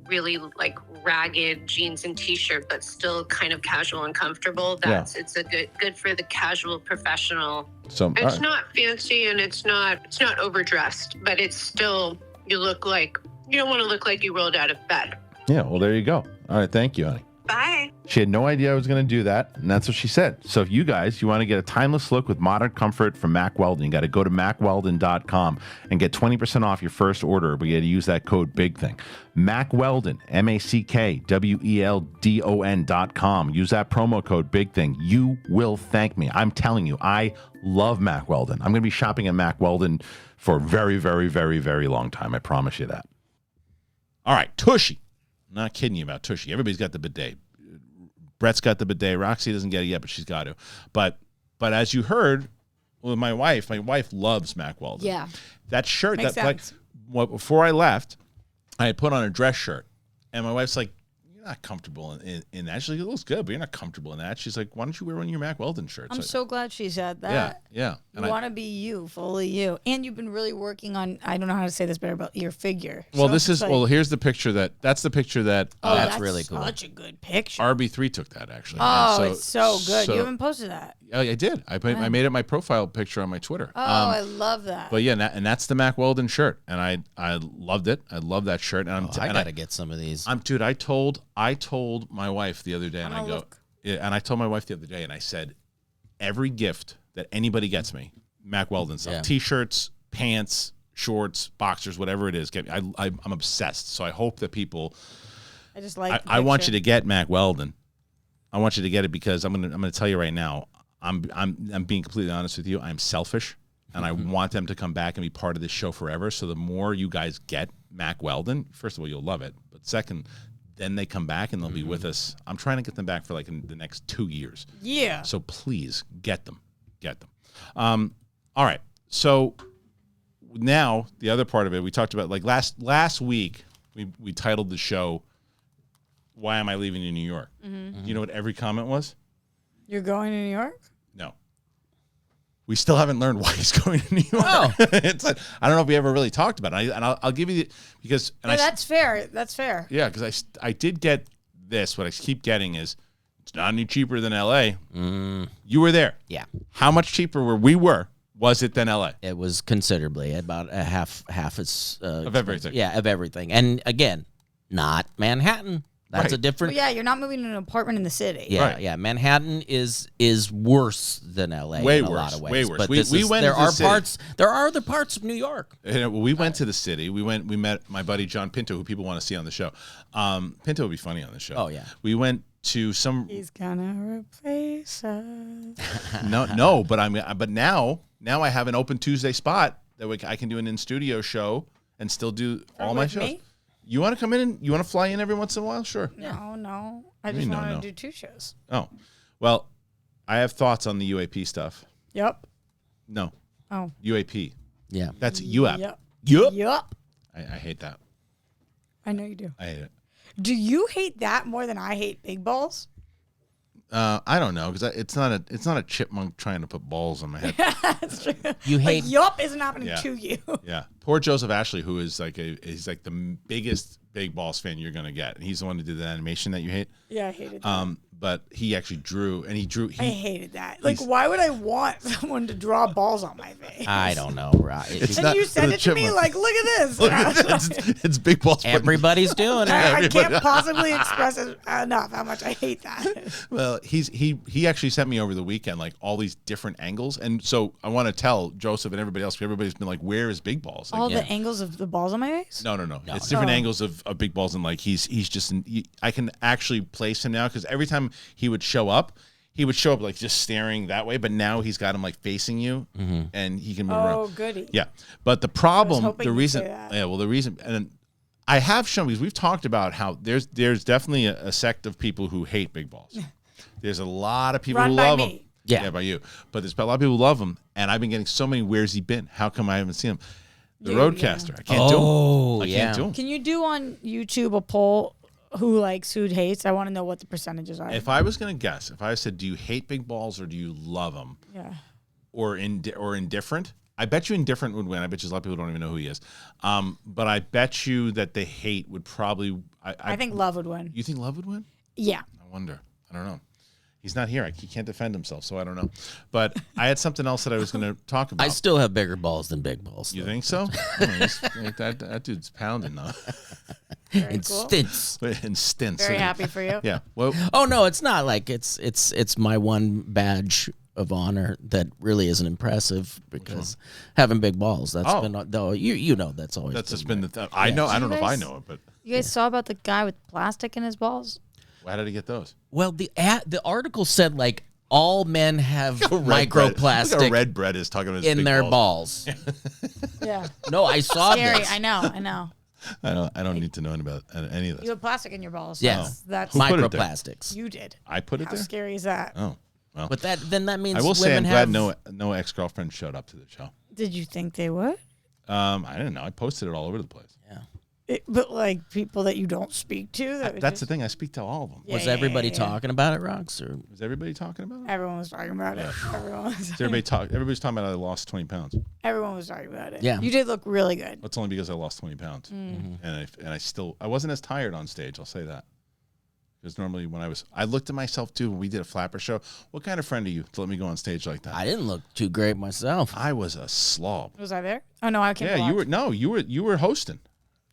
really like ragged jeans and t-shirt, but still kind of casual and comfortable. It's a good for the casual professional. So it's not fancy and it's not overdressed, but it's still, you don't want to look like you rolled out of bed. Yeah, well, there you go. All right, thank you, honey. Bye. She had no idea I was going to do that, and that's what she said. So if you want to get a timeless look with modern comfort from Mack Weldon, you got to go to mackweldon.com and get 20% off your first order. We got to use that code BIGTHING. Mack Weldon, MackWeldon.com. Use that promo code BIGTHING. You will thank me. I'm telling you, I love Mack Weldon. I'm going to be shopping at Mack Weldon for a very, very, very, very long time. I promise you that. All right, Tushy. I'm not kidding you about Tushy. Everybody's got the bidet. Brett's got the bidet. Roxy doesn't get it yet, but she's got to. But as you heard with my wife loves Mack Weldon. Yeah. That shirt, Makes sense. Before I left, I had put on a dress shirt, and my wife's like, "You're not comfortable in that." She's like, "It looks good, but you're not comfortable in that." She's like, "Why don't you wear one of your Mack Weldon shirts?" I'm so glad she said that. Yeah. You want to be you, fully you. And you've been really working on, I don't know how to say this better, but your figure. Well, So it's like, here's the picture that's the picture that that's really cool. Such a good picture. RB3 took that, actually. Oh, And it's so good. You haven't posted that. Oh, I did. I made it my profile picture on my Twitter. Oh, I love that. But yeah, and that's the Mack Weldon shirt, and I loved it. I love that shirt, and I gotta get some of these. Dude, I told my wife the other day, and I told my wife the other day, and I said, every gift that anybody gets me, Mack Weldon stuff, T-shirts, pants, shorts, boxers, whatever it is, get me. I'm obsessed. So I hope that people. I just like. I want you to get Mack Weldon. I want you to get it because I'm gonna tell you right now. I'm being completely honest with you. I'm selfish, and I want them to come back and be part of this show forever. So the more you guys get Mack Weldon, first of all, you'll love it. But second, then they come back and they'll be with us. I'm trying to get them back for like in the next 2 years. Yeah. So please get them. All right. So now the other part of it, we talked about like last week. We titled the show, "Why Am I Leaving New York?" Mm-hmm. You know what every comment was? You're going to New York? No. We still haven't learned why he's going to New York. Oh. I don't know if we ever really talked about it. I'll give you because. No, that's fair. That's fair. Yeah, because I did get this. What I keep getting is it's not any cheaper than L.A. You were there. Yeah. How much cheaper was it than L.A.? It was considerably, about a half as Of everything. Yeah, of everything. And again, not Manhattan. That's Right. a different. But yeah, you're not moving to an apartment in the city. Yeah, Right. yeah. Manhattan is worse than LA Way in a worse, lot of ways. way worse. But We went there to the are city. parts. There are other parts of New York. We went to the city. We met my buddy John Pinto, who people want to see on the show. Pinto would be funny on the show. Oh, yeah. We went to some. He's gonna replace us. No, but now I have an open Tuesday spot that I can do an in studio show and still do all my with shows. me? You want to come in and you want to fly in every once in a while? Sure. No. I You just mean want to no? do 2 shows. Oh, well, I have thoughts on the UAP stuff. Yep. No, Oh. UAP. Yeah. That's UAP. Yep. Yup. Yep. I hate that. I know you do. I hate it. Do you hate that more than I hate big balls? I don't know because it's not a chipmunk trying to put balls on my head. That's true. You hate. Like, yup isn't happening Yeah. to you. Yeah, poor Joseph Ashley, who is he's like the biggest Big Balls fan you're gonna get, and he's the one who did the animation that you hate. Yeah, I hated that. But he actually drew, and he drew. I hated that. Like, why would I want someone to draw balls on my face? I don't know. Right? It's and not- you send it's it a to me chipmunk. like, look at this. Look at this. It's Big Balls. Everybody's doing it. I can't possibly express it enough how much I hate that. Well, he actually sent me over the weekend like all these different angles, and so I want to tell Joseph and everybody else. Everybody's been like, "Where is Big Balls?" Like, All the angles of the balls on my face? No. It's different Oh. angles of Big Balls, and like he's just. I can actually place him now because every time he would show up like just staring that way, but now he's got him like facing you, and he can move Oh, around. goody. Yeah, but the problem, hoping the you'd reason, say that. the reason, and I have shown because we've talked about how there's definitely a sect of people who hate Big Balls. There's a lot of people Run who by love me. them. Yeah. By you. But there's a lot of people who love them, and I've been getting so many. Where's he been? How come I haven't seen him? The Dude, Roadcaster. yeah. I can't do him. Oh, I yeah. can't do him. Can you do on YouTube a poll who likes, who hates? I want to know what the percentages are. If I was gonna guess, if I said, do you hate Big Balls or do you love them, yeah. or indifferent? I bet you indifferent would win. I bet you a lot of people don't even know who he is. But I bet you that the hate would probably. I think love would win. You think love would win? Yeah. I wonder. I don't know. He's not here. He can't defend himself, so I don't know. But I had something else that I was going to talk about. I still have bigger balls than big balls. You though. think so? That dude's pounding though. Very in cool. stints. In stints. Very happy for you. Yeah. Well, Oh no, it's not like it's my one badge of honor that really isn't impressive because having big balls. That's been though you know that's always that's just been the. I know. I don't know if I know it, but You guys saw about the guy with plastic in his balls? how did he get those? Well, the article said like all men have Look microplastic how red bread is talking about his in big their balls. Yeah. No, I saw Scary. this. I know. I don't need to know about any of this. You have plastic in your balls. Yes. That's Who put it there? Microplastics. you did. I put it How there. scary is that? Oh, well. But that means I will say I'm women glad have no ex-girlfriend showed up to the show. Did you think they would? I didn't know. I posted it all over the place. Yeah. But like people that you don't speak to. That's the thing. I speak to all of them. Yeah, Was yeah, everybody yeah. talking about it, Rox? Or Was everybody talking about it? Everyone was talking about it. Everybody's talking about I lost 20 pounds. Everyone was talking about it. Yeah. You did look really good. That's only because I lost 20 pounds, and I wasn't as tired on stage. I'll say that. Because normally when I looked at myself too when we did a flapper show. What kind of friend are you to let me go on stage like that? I didn't look too great myself. I was a slob. Was I there? Oh no, I can't. Yeah, you were hosting.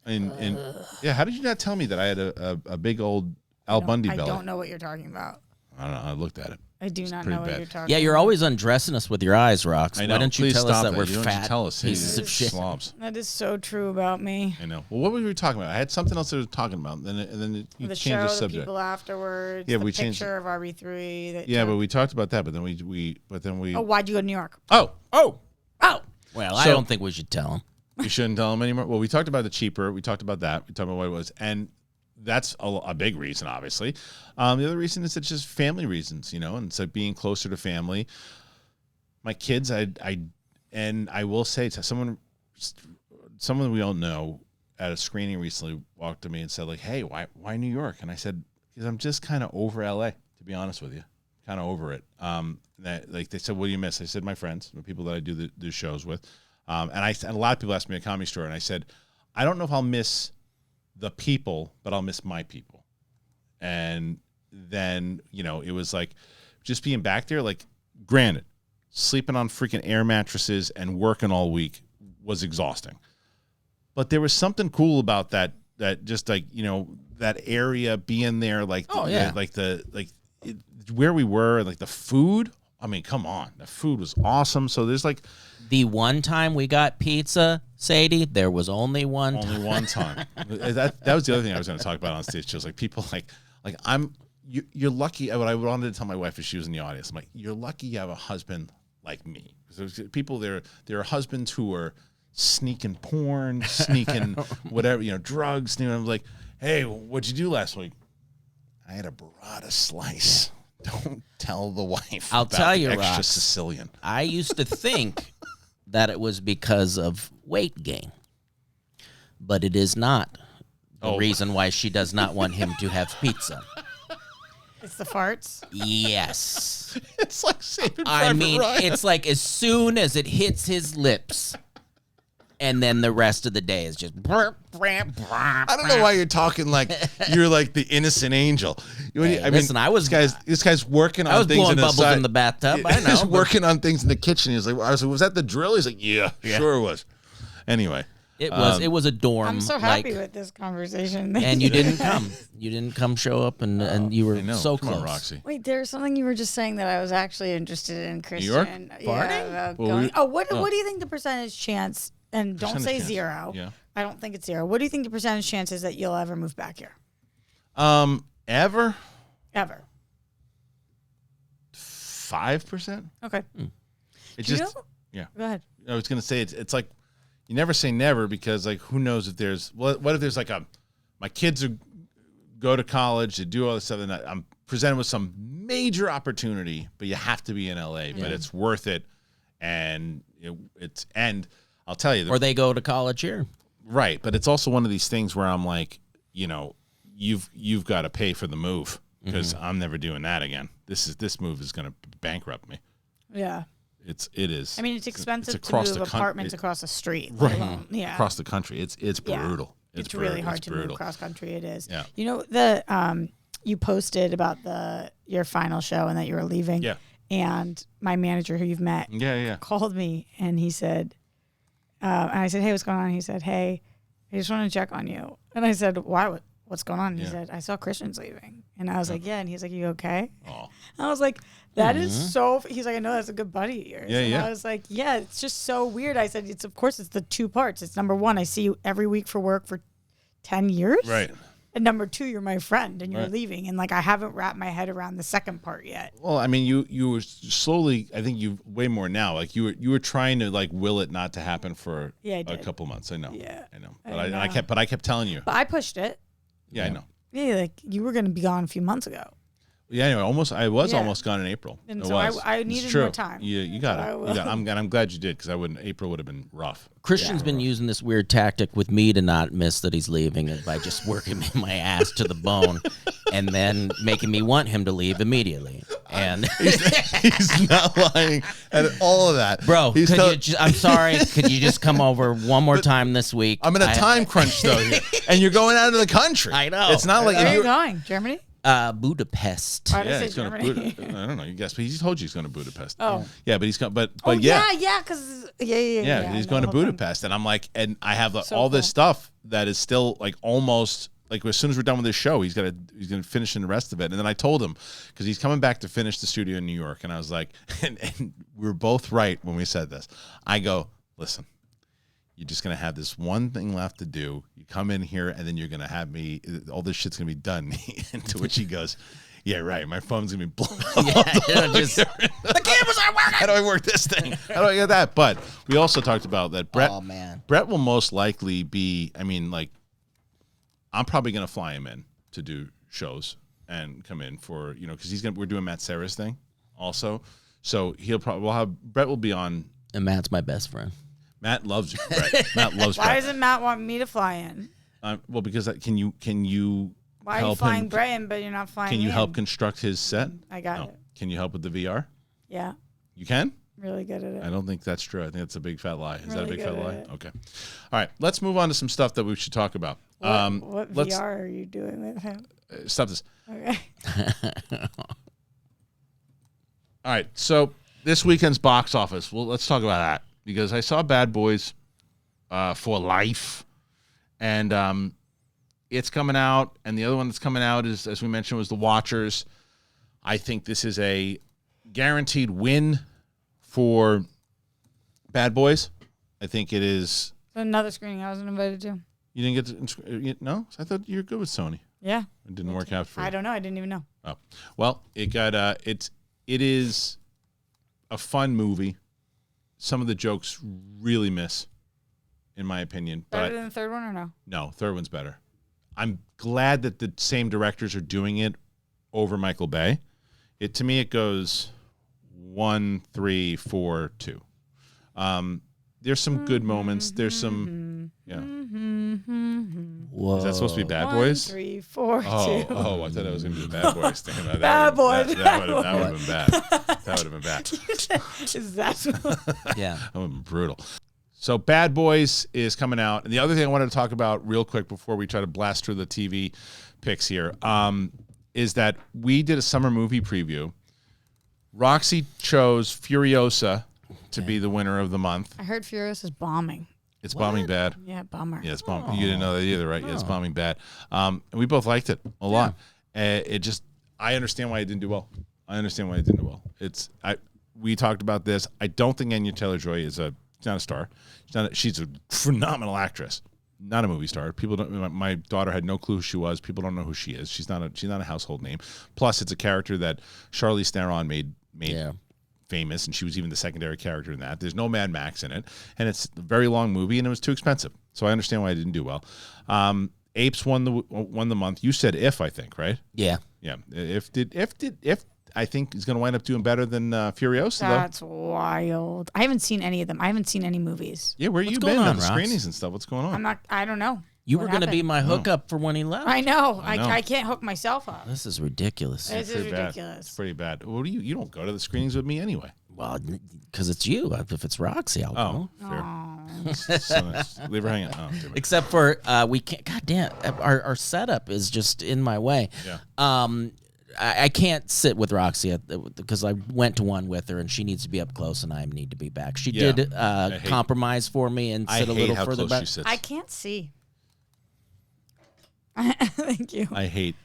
And yeah, how did you not tell me that I had a big old Al Bundy belly? I don't know what you're talking about. I don't know. I looked at it. I do not pretty know what bad. you're talking Yeah, you're about. always undressing us with your eyes, Rox. I know. Why don't you Please tell us stop that it. we're You don't fat tell us. pieces You of shit? slobs. That is so true about me. I know. Well, what were we talking about? I had something else I was talking about, and then you The changed show, the the subject. people afterwards. Yeah, the we changed picture of RB3. That Yeah, but we talked about that. But then we. Oh, why'd you go to New York? Oh. Well, I So- don't think we should tell him. We shouldn't tell them anymore. Well, we talked about the cheaper. We talked about that. We talked about what it was, and that's a big reason, obviously. The other reason is it's just family reasons, and it's like being closer to family. My kids, I will say to someone we all know at a screening recently walked to me and said like, "Hey, why New York?" And I said, "Because I'm just kind of over LA, to be honest with you, kind of over it." They said, "What do you miss?" I said, "My friends, the people that I do the shows with." And a lot of people asked me at Comedy Store, and I said, I don't know if I'll miss the people, but I'll miss my people. And then, it was like just being back there, like, granted, sleeping on freaking air mattresses and working all week was exhausting. But there was something cool about that just like, that area being there, like, where we were, like the food. I mean, come on. The food was awesome. So there's like... The one time we got pizza, Sadie, there was only one time. Only one time. that was the other thing I was going to talk about on stage. Just like people you're lucky. What I wanted to tell my wife if she was in the audience, I'm like, you're lucky you have a husband like me. There's people there are husbands who are sneaking porn, sneaking whatever, drugs. I'm like, hey, what'd you do last week? I had a burrata slice. Don't tell the wife. I'll about tell the you, extra Rox, Sicilian. I used to think that it was because of weight gain, but it is not the reason why she does not want him to have pizza. It's the farts. Yes. It's like Saving I Private mean, Ryan. it's like as soon as it hits his lips, and then the rest of the day is just. I don't know why you're talking like you're like the innocent angel. Listen, this guy's working on I was things blowing in the bubbles side. in the bathtub. I know. He's working on things in the kitchen. He's like, I was like, was that the drill? He's like, yeah. Sure it was. Anyway, It was a dorm. I'm so happy with this conversation. And you didn't come. You didn't come show up, and you were I know. so Come close. on, Roxy. Wait, there's something you were just saying that I was actually interested in, Kristian. York? Yeah, about Well, going. we- What do you think the percentage chance? And don't Percentage say chance. zero. Yeah. I don't think it's zero. What do you think the percentage chance is that you'll ever move back here? Ever? Ever? 5%? Okay. It Do you just know- yeah. Go ahead. I was gonna say it's like you never say never because like who knows if there's what if there's like my kids go to college, they do all this stuff, and I'm presented with some major opportunity, but you have to be in LA, but it's worth it, and I'll tell you, Or they go to college here. right, but it's also one of these things where I'm like, you've got to pay for the move because I'm never doing that again. This move is gonna bankrupt me. Yeah. It is. I mean, it's expensive to across move the apartments across the street. Right. Alone. Yeah. across the country. It's brutal. It's really hard it's to brutal. move cross country. It is. Yeah. You know you posted about your final show and that you were leaving. Yeah. And my manager, who you've met, Yeah. called me and he said, and I said, hey, what's going on? He said, hey, I just want to check on you. And I said, why? What's going on? And he Yeah. said, I saw Kristian's leaving. And I was like, yeah. And he's like, you okay? Oh. I was like, that is so. He's like, I know that's a good buddy of yours. Yeah, and yeah. I was like, yeah, it's just so weird. I said, of course, it's the two parts. It's number one, I see you every week for work for 10 years. Right. And number two, you're my friend and you're Right. leaving. And like, I haven't wrapped my head around the second part yet. Well, I mean, you were slowly. I think you way more now. Like you were trying to like will it not to happen for Yeah, I a did. couple months. I know. Yeah. I know. I But I know. kept telling you. But I pushed it. Yeah, I know. Yeah, like you were going to be gone a few months ago. Yeah, anyway, I was Yeah. almost gone in April. And It so was. I It's needed true. more time. You got So I it. will. I'm glad you did because April would have been rough. Christian's been using this weird tactic with me to not miss that he's leaving by just working my ass to the bone and then making me want him to leave immediately. And He's not lying at all of that, bro, He's I'm sorry. Could you just come over one more time this week? I'm in a time crunch though, here, and you're going out of the country. I know. It's not like Where are you you're. going? Germany? Budapest. Why did I Yeah, say he's going to Germany? Budapest. I don't know. You guess, but he told you he's going to Budapest. Oh. Yeah, but he's going. But Oh, yeah. yeah, because yeah, He's I going to know, hold on. Budapest, and I'm like, and I have So all this cool. stuff that is still like almost like as soon as we're done with this show, he's gonna finish in the rest of it. And then I told him because he's coming back to finish the studio in New York, and I was like, and we were both right when we said this. I go, listen, you're just gonna have this one thing left to do. You come in here, and then you're gonna have me. All this shit's gonna be done. And to which he goes, yeah, right. My phone's gonna be blown up. The cameras aren't working. How do I work this thing? How do I get that? But we also talked about that Brett. Oh, man. Brett will most likely be. I mean, like, I'm probably gonna fly him in to do shows and come in for because we're doing Matt Sarah's thing also. So Brett will be on. And Matt's my best friend. Matt loves Brett. Matt loves Why Brett. doesn't Matt want me to fly in? Well, because can you Why are you help flying him? Brian, but you're not flying Can you in? help construct his set? I got No. it. Can you help with the VR? Yeah, You can. really good at it. I don't think that's true. I think that's a big fat lie. Is that a Really big fat good lie? at it. Okay. All right. Let's move on to some stuff that we should talk about. What let's VR are you doing with him? stop this. Okay. All right. So this weekend's box office. Well, let's talk about that because I saw Bad Boys for Life, and it's coming out, and the other one that's coming out is, as we mentioned, was The Watchers. I think this is a guaranteed win for Bad Boys. I think it is. Another screening I wasn't invited to. You didn't get to no? I thought you were good with Sony. Yeah. It didn't work out for you. I don't know. I didn't even know. Oh, well, it got it is a fun movie. Some of the jokes really miss, in my opinion. Better But than the third one or no? no, third one's better. I'm glad that the same directors are doing it over Michael Bay. To me, it goes 1, 3, 4, 2. There's some good moments. There's some Whoa. Is that supposed to be Bad 1, Boys? 3, 4, 2. Oh, I thought it was going to be the Bad Boys thing. Bad Boys. That would have been bad. That would have been bad. Is that Yeah. That would have been brutal. So Bad Boys is coming out. And the other thing I wanted to talk about real quick before we try to blast through the TV picks here is that we did a summer movie preview. Roxy chose Furiosa to be the winner of the month. I heard Furious is bombing. It's bombing bad. Yeah, bummer. Yeah, it's bombing. You didn't know that either, right? Yeah, it's bombing bad. And we both liked it a lot. I understand why it didn't do well. We talked about this. I don't think Anya Taylor-Joy she's not a star. She's a phenomenal actress, not a movie star. People don't. My daughter had no clue who she was. People don't know who she is. She's not a household name. Plus, it's a character that Charlize Theron made famous, and she was even the secondary character in that. There's no Mad Max in it, and it's a very long movie, and it was too expensive. So I understand why it didn't do well. Apes won the month. You said If, I think, right? Yeah. Yeah. If I think is going to wind up doing better than Furiosa, though. That's wild. I haven't seen any of them. I haven't seen any movies. Yeah, where you going been on, on the Rox? screenings and stuff? What's going on? I don't know. You What were going to be happened? my hookup for when he left. I know. I know. I can't hook myself up. This is ridiculous. This is Pretty bad. ridiculous. It's pretty bad. What do you don't go to the screenings with me anyway? Well, because it's you. If it's Roxy, I'll go. Fair. So nice. Leave her hanging. Oh, damn it. Except for we can't. God damn, our setup is just in my way. Yeah. I can't sit with Roxy because I went to one with her and she needs to be up close and I need to be back. She Yeah. did compromise for me and I sit a hate little how further close back. she sits. I can't see. Thank you. I hate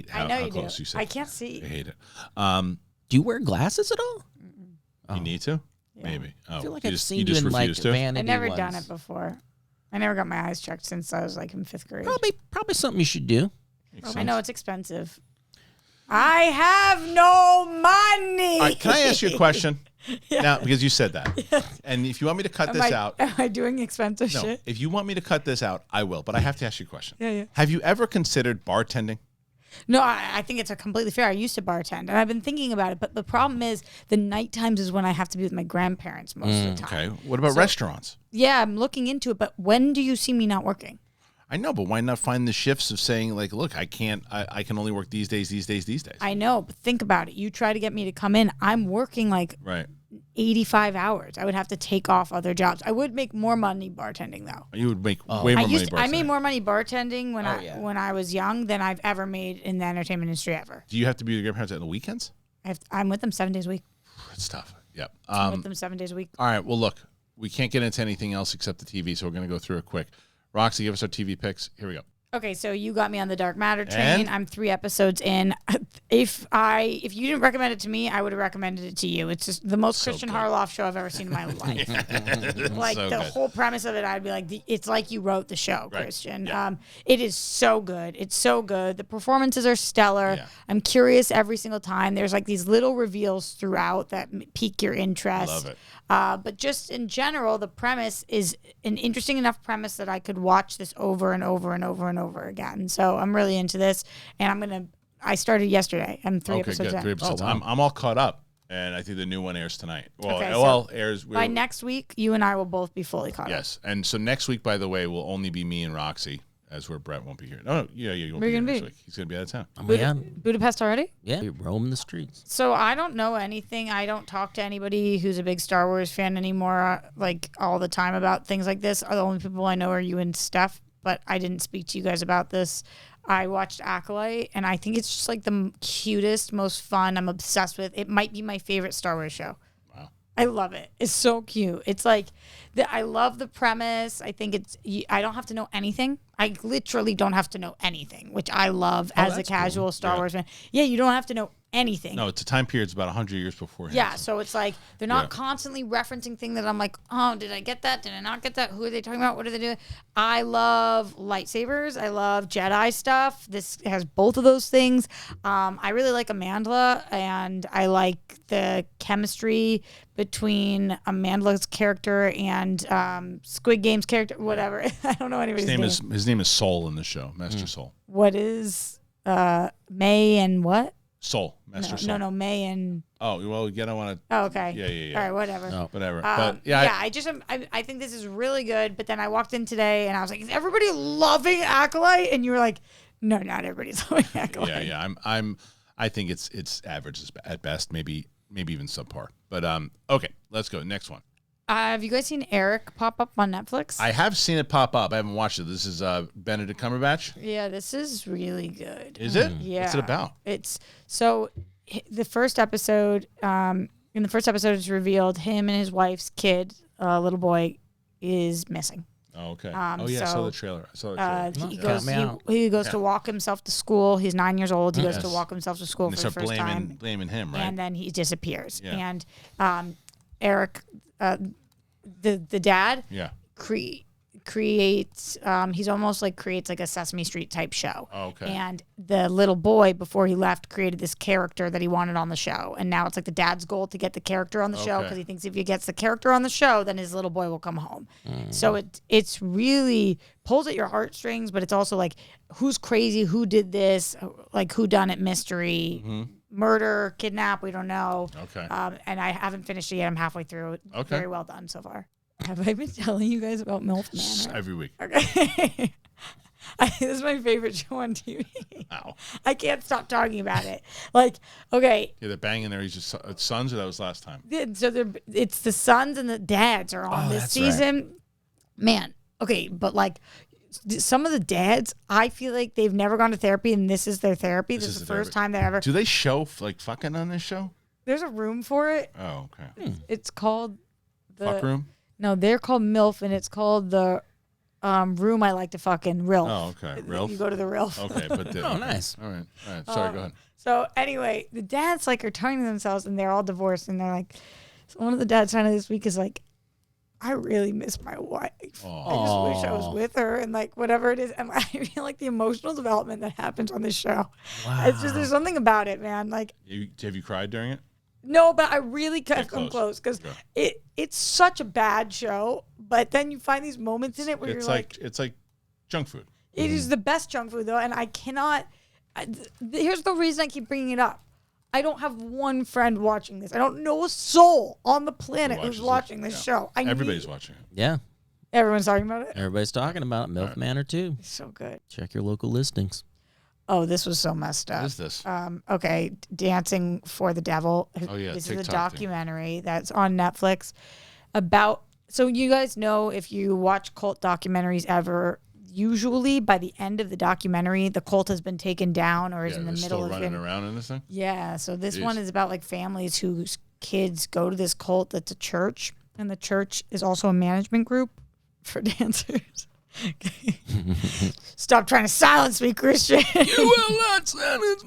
how close you sit. I can't see. I hate it. Do you wear glasses at all? You need to? Yeah. Maybe. Oh, I feel like you I've just, seen you you just in like refuse to? vanity I've never ones. done it before. I never got my eyes checked since I was like in 5th grade. Probably something you should do. I know it's expensive. I have no money. All right, can I ask you a question? Now, because you said that. And if you want me to cut this out. Am I doing expensive No, shit? if you want me to cut this out, I will. But I have to ask you a question. Yeah. Have you ever considered bartending? No, I think it's a completely fair. I used to bartend, and I've been thinking about it. But the problem is the night times is when I have to be with my grandparents most of the time. Okay. What about restaurants? Yeah, I'm looking into it. But when do you see me not working? I know, but why not find the shifts of saying, like, look, I can only work these days. I know, but think about it. You try to get me to come in. I'm working like Right. 85 hours. I would have to take off other jobs. I would make more money bartending, though. You would make way more money bartending. I made more money bartending when I was young than I've ever made in the entertainment industry ever. Do you have to be with your grandparents on the weekends? I'm with them 7 days a week. It's tough. Yep. I'm with them 7 days a week. All right. Well, look, we can't get into anything else except the TV, so we're going to go through it quick. Roxy, give us our TV picks. Here we go. Okay, so you got me on the Dark Matter train. And? I'm 3 episodes in. If you didn't recommend it to me, I would have recommended it to you. It's just the most So Kristian good. Harloff show I've ever seen in my life. Like So the good. whole premise of it, I'd be like, it's like you wrote the show, Right. Kristian. Yeah. It is so good. It's so good. The performances are stellar. Yeah. I'm curious every single time. There's like these little reveals throughout that pique your interest. Love it. But just in general, the premise is an interesting enough premise that I could watch this over and over and over and over again. So I'm really into this, and I started yesterday. I'm 3 Okay, episodes good. in. 3 episodes. Oh, wow. I'm all caught up, and I think the new one airs tonight. Well, Okay, airs. By next week, you and I will both be fully caught up. Yes, and so next week, by the way, will only be me and Roxy, as where Brett won't be here. No, yeah, you won't Where be you here gonna next be? week. He's going to be out of town. Budapest already? Yeah, we roam the streets. So I don't know anything. I don't talk to anybody who's a big Star Wars fan anymore, like all the time about things like this. The only people I know are you and Steph, but I didn't speak to you guys about this. I watched Acolyte, and I think it's just like the cutest, most fun. I'm obsessed with. It might be my favorite Star Wars show. Wow. I love it. It's so cute. It's like, I love the premise. I think I don't have to know anything. I literally don't have to know anything, which I love as a that's casual cool. Star Yeah. Wars fan. Yeah, you don't have to know anything. No, it's a time period. It's about 100 years beforehand. Yeah, so it's like they're not Yeah. constantly referencing things that I'm like, oh, did I get that? Did I not get that? Who are they talking about? What are they doing? I love lightsabers. I love Jedi stuff. This has both of those things. I really like Amandla, and I like the chemistry between Amandla's character and Squid Game's character. Whatever. I don't know anybody's name. His name is Soul in the show, Master Soul. What is May and what? Soul, Master Soul. No, May and. Oh well, you don't want to. Oh, okay. Yeah. All right, whatever. No. Whatever. But yeah, I think this is really good. But then I walked in today and I was like, "Is everybody loving Acolyte?" And you were like, "No, not everybody's loving Acolyte." yeah. I think it's average at best, maybe even subpar. But okay, let's go next one. Have you guys seen Eric pop up on Netflix? I have seen it pop up. I haven't watched it. This is Benedict Cumberbatch. Yeah, this is really good. Is it? Yeah. What's it about? It's so the first episode. In the first episode, it's revealed him and his wife's kid, little boy, is missing. Oh, okay. I I saw so, the trailer. He goes to walk himself to school. He's 9 years old. He goes to Yes. walk himself to school And they for the start first time. blaming him, right? And then he disappears. Yeah. And Eric, the dad, yeah. creates he's almost like creates like a Sesame Street type show. Oh, okay. And the little boy, before he left, created this character that he wanted on the show. And now it's like the dad's goal to get the character on the show, Okay. because he thinks if he gets the character on the show, then his little boy will come home. So it's really pulls at your heartstrings, but it's also like, who's crazy, who did this, like who done it mystery, murder, kidnap, we don't know. Okay. And I haven't finished it yet. I'm halfway through it. Okay. Very well done so far. Have I been telling you guys about Milf Mannor? Every week. Okay. This is my favorite show on TV. Ow. I can't stop talking about it. Like, okay, Yeah, they're banging there. He's just sons, or that was last time. so it's the sons and the dads are on this that's season. Man, okay, but like some of the dads, I feel like they've never gone to therapy, and this is their therapy. This is the first time they ever. Do they show like fucking on this show? There's a room for it. Oh, okay. It's called the Fuck room. No, they're called MILF, and it's called the room I like to fucking Rilf. Oh, okay. Rilf? You go to the Rilf. Okay, but Oh, nice. All right. Sorry, go ahead. So anyway, the dads like are telling themselves, and they're all divorced, and they're like, so one of the dads trying to this week is like, I really miss my wife. I just wish I was with her, and like whatever it is. And I feel like the emotional development that happens on this show. Wow. It's just there's something about it, man. Like, Have you cried during it? No, but I really come close because Okay. it's such a bad show. But then you find these moments in it where It's you're like it's like junk food. it is the best junk food though, and I cannot. Here's the reason I keep bringing it up. I don't have one friend watching this. I don't know a soul on the planet who's watching this show. Everybody's watching it. Yeah. Everyone's talking about it. Everybody's talking about it. Milf Mannor too. It's so good. Check your local listings. Oh, this was so messed up. What is this? Okay, Dancing for the Devil. Oh, yeah, This TikTok is a documentary that's on Netflix about. So you guys know if you watch cult documentaries ever, usually by the end of the documentary, the cult has been taken down or is in the middle still of running around in this thing. Yeah. So this Jeez. one is about like families whose kids go to this cult that's a church, and the church is also a management group for dancers. Stop trying to silence me, Kristian. You will not silence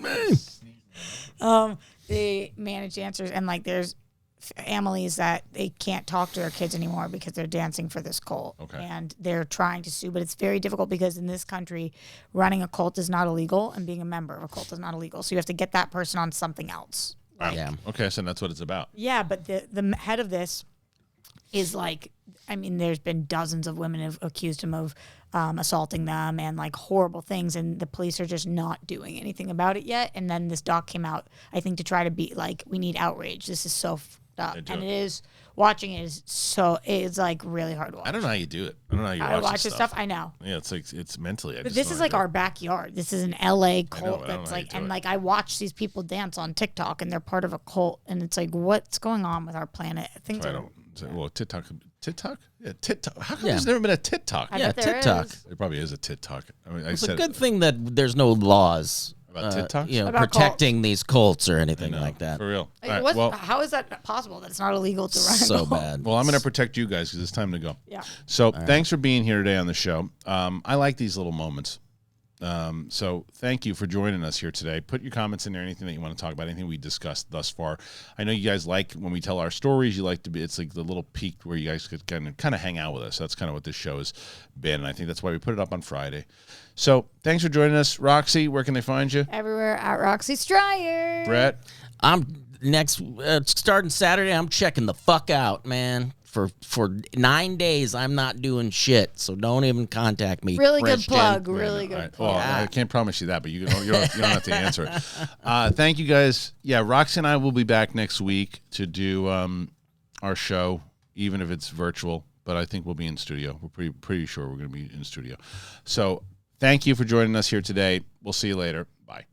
me. They manage dancers, and like there's families that they can't talk to their kids anymore because they're dancing for this cult. Okay. And they're trying to sue, but it's very difficult because in this country, running a cult is not illegal, and being a member of a cult is not illegal. So you have to get that person on something else. Yeah. Okay, so that's what it's about. Yeah, but the head of this is like, I mean, there's been dozens of women have accused him of assaulting them and like horrible things, and the police are just not doing anything about it yet. And then this doc came out, I think, to try to be like, we need outrage. This is so fucked up, and it is. Watching it is so it's like really hard to watch. I don't know how you do it. I don't know how you I watch watch this stuff. I know. Yeah, it's like it's mentally. But this is like our backyard. This is an LA cult I don't that's know how you like, do and it. like I watch these people dance on TikTok, and they're part of a cult, and it's like, what's going on with our planet? Things I are. don't. Well, TikTok. Yeah, TikTok. How come Yeah. there's never been a TikTok? I Yeah, bet there TikTok. is. There probably is a TikTok. I mean, I It's a said good thing that there's no laws About TikToks? you know, About protecting these cults or anything No, like that. for real. Like, All right, what's- well, how is that possible that it's not illegal to run a So cult? bad. well, I'm going to protect you guys because it's time to go. Yeah. So thanks for being here today on the show. I like these little moments. So thank you for joining us here today. Put your comments in there, anything that you want to talk about, anything we discussed thus far. I know you guys like when we tell our stories, you like to be, it's like the little peak where you guys could kind of hang out with us. That's kind of what this show has been. And I think that's why we put it up on Friday. So thanks for joining us. Roxy, where can they find you? Everywhere at Roxy Stryer. Brett? I'm starting Saturday. I'm checking the fuck out, man. For 9 days, I'm not doing shit. So don't even contact me. Really good Christian. plug. Really good All right. plug. Well, I can't promise you that, but you don't have to answer it. Thank you guys. Yeah, Roxy and I will be back next week to do our show, even if it's virtual. But I think we'll be in studio. We're pretty sure we're going to be in studio. So thank you for joining us here today. We'll see you later. Bye.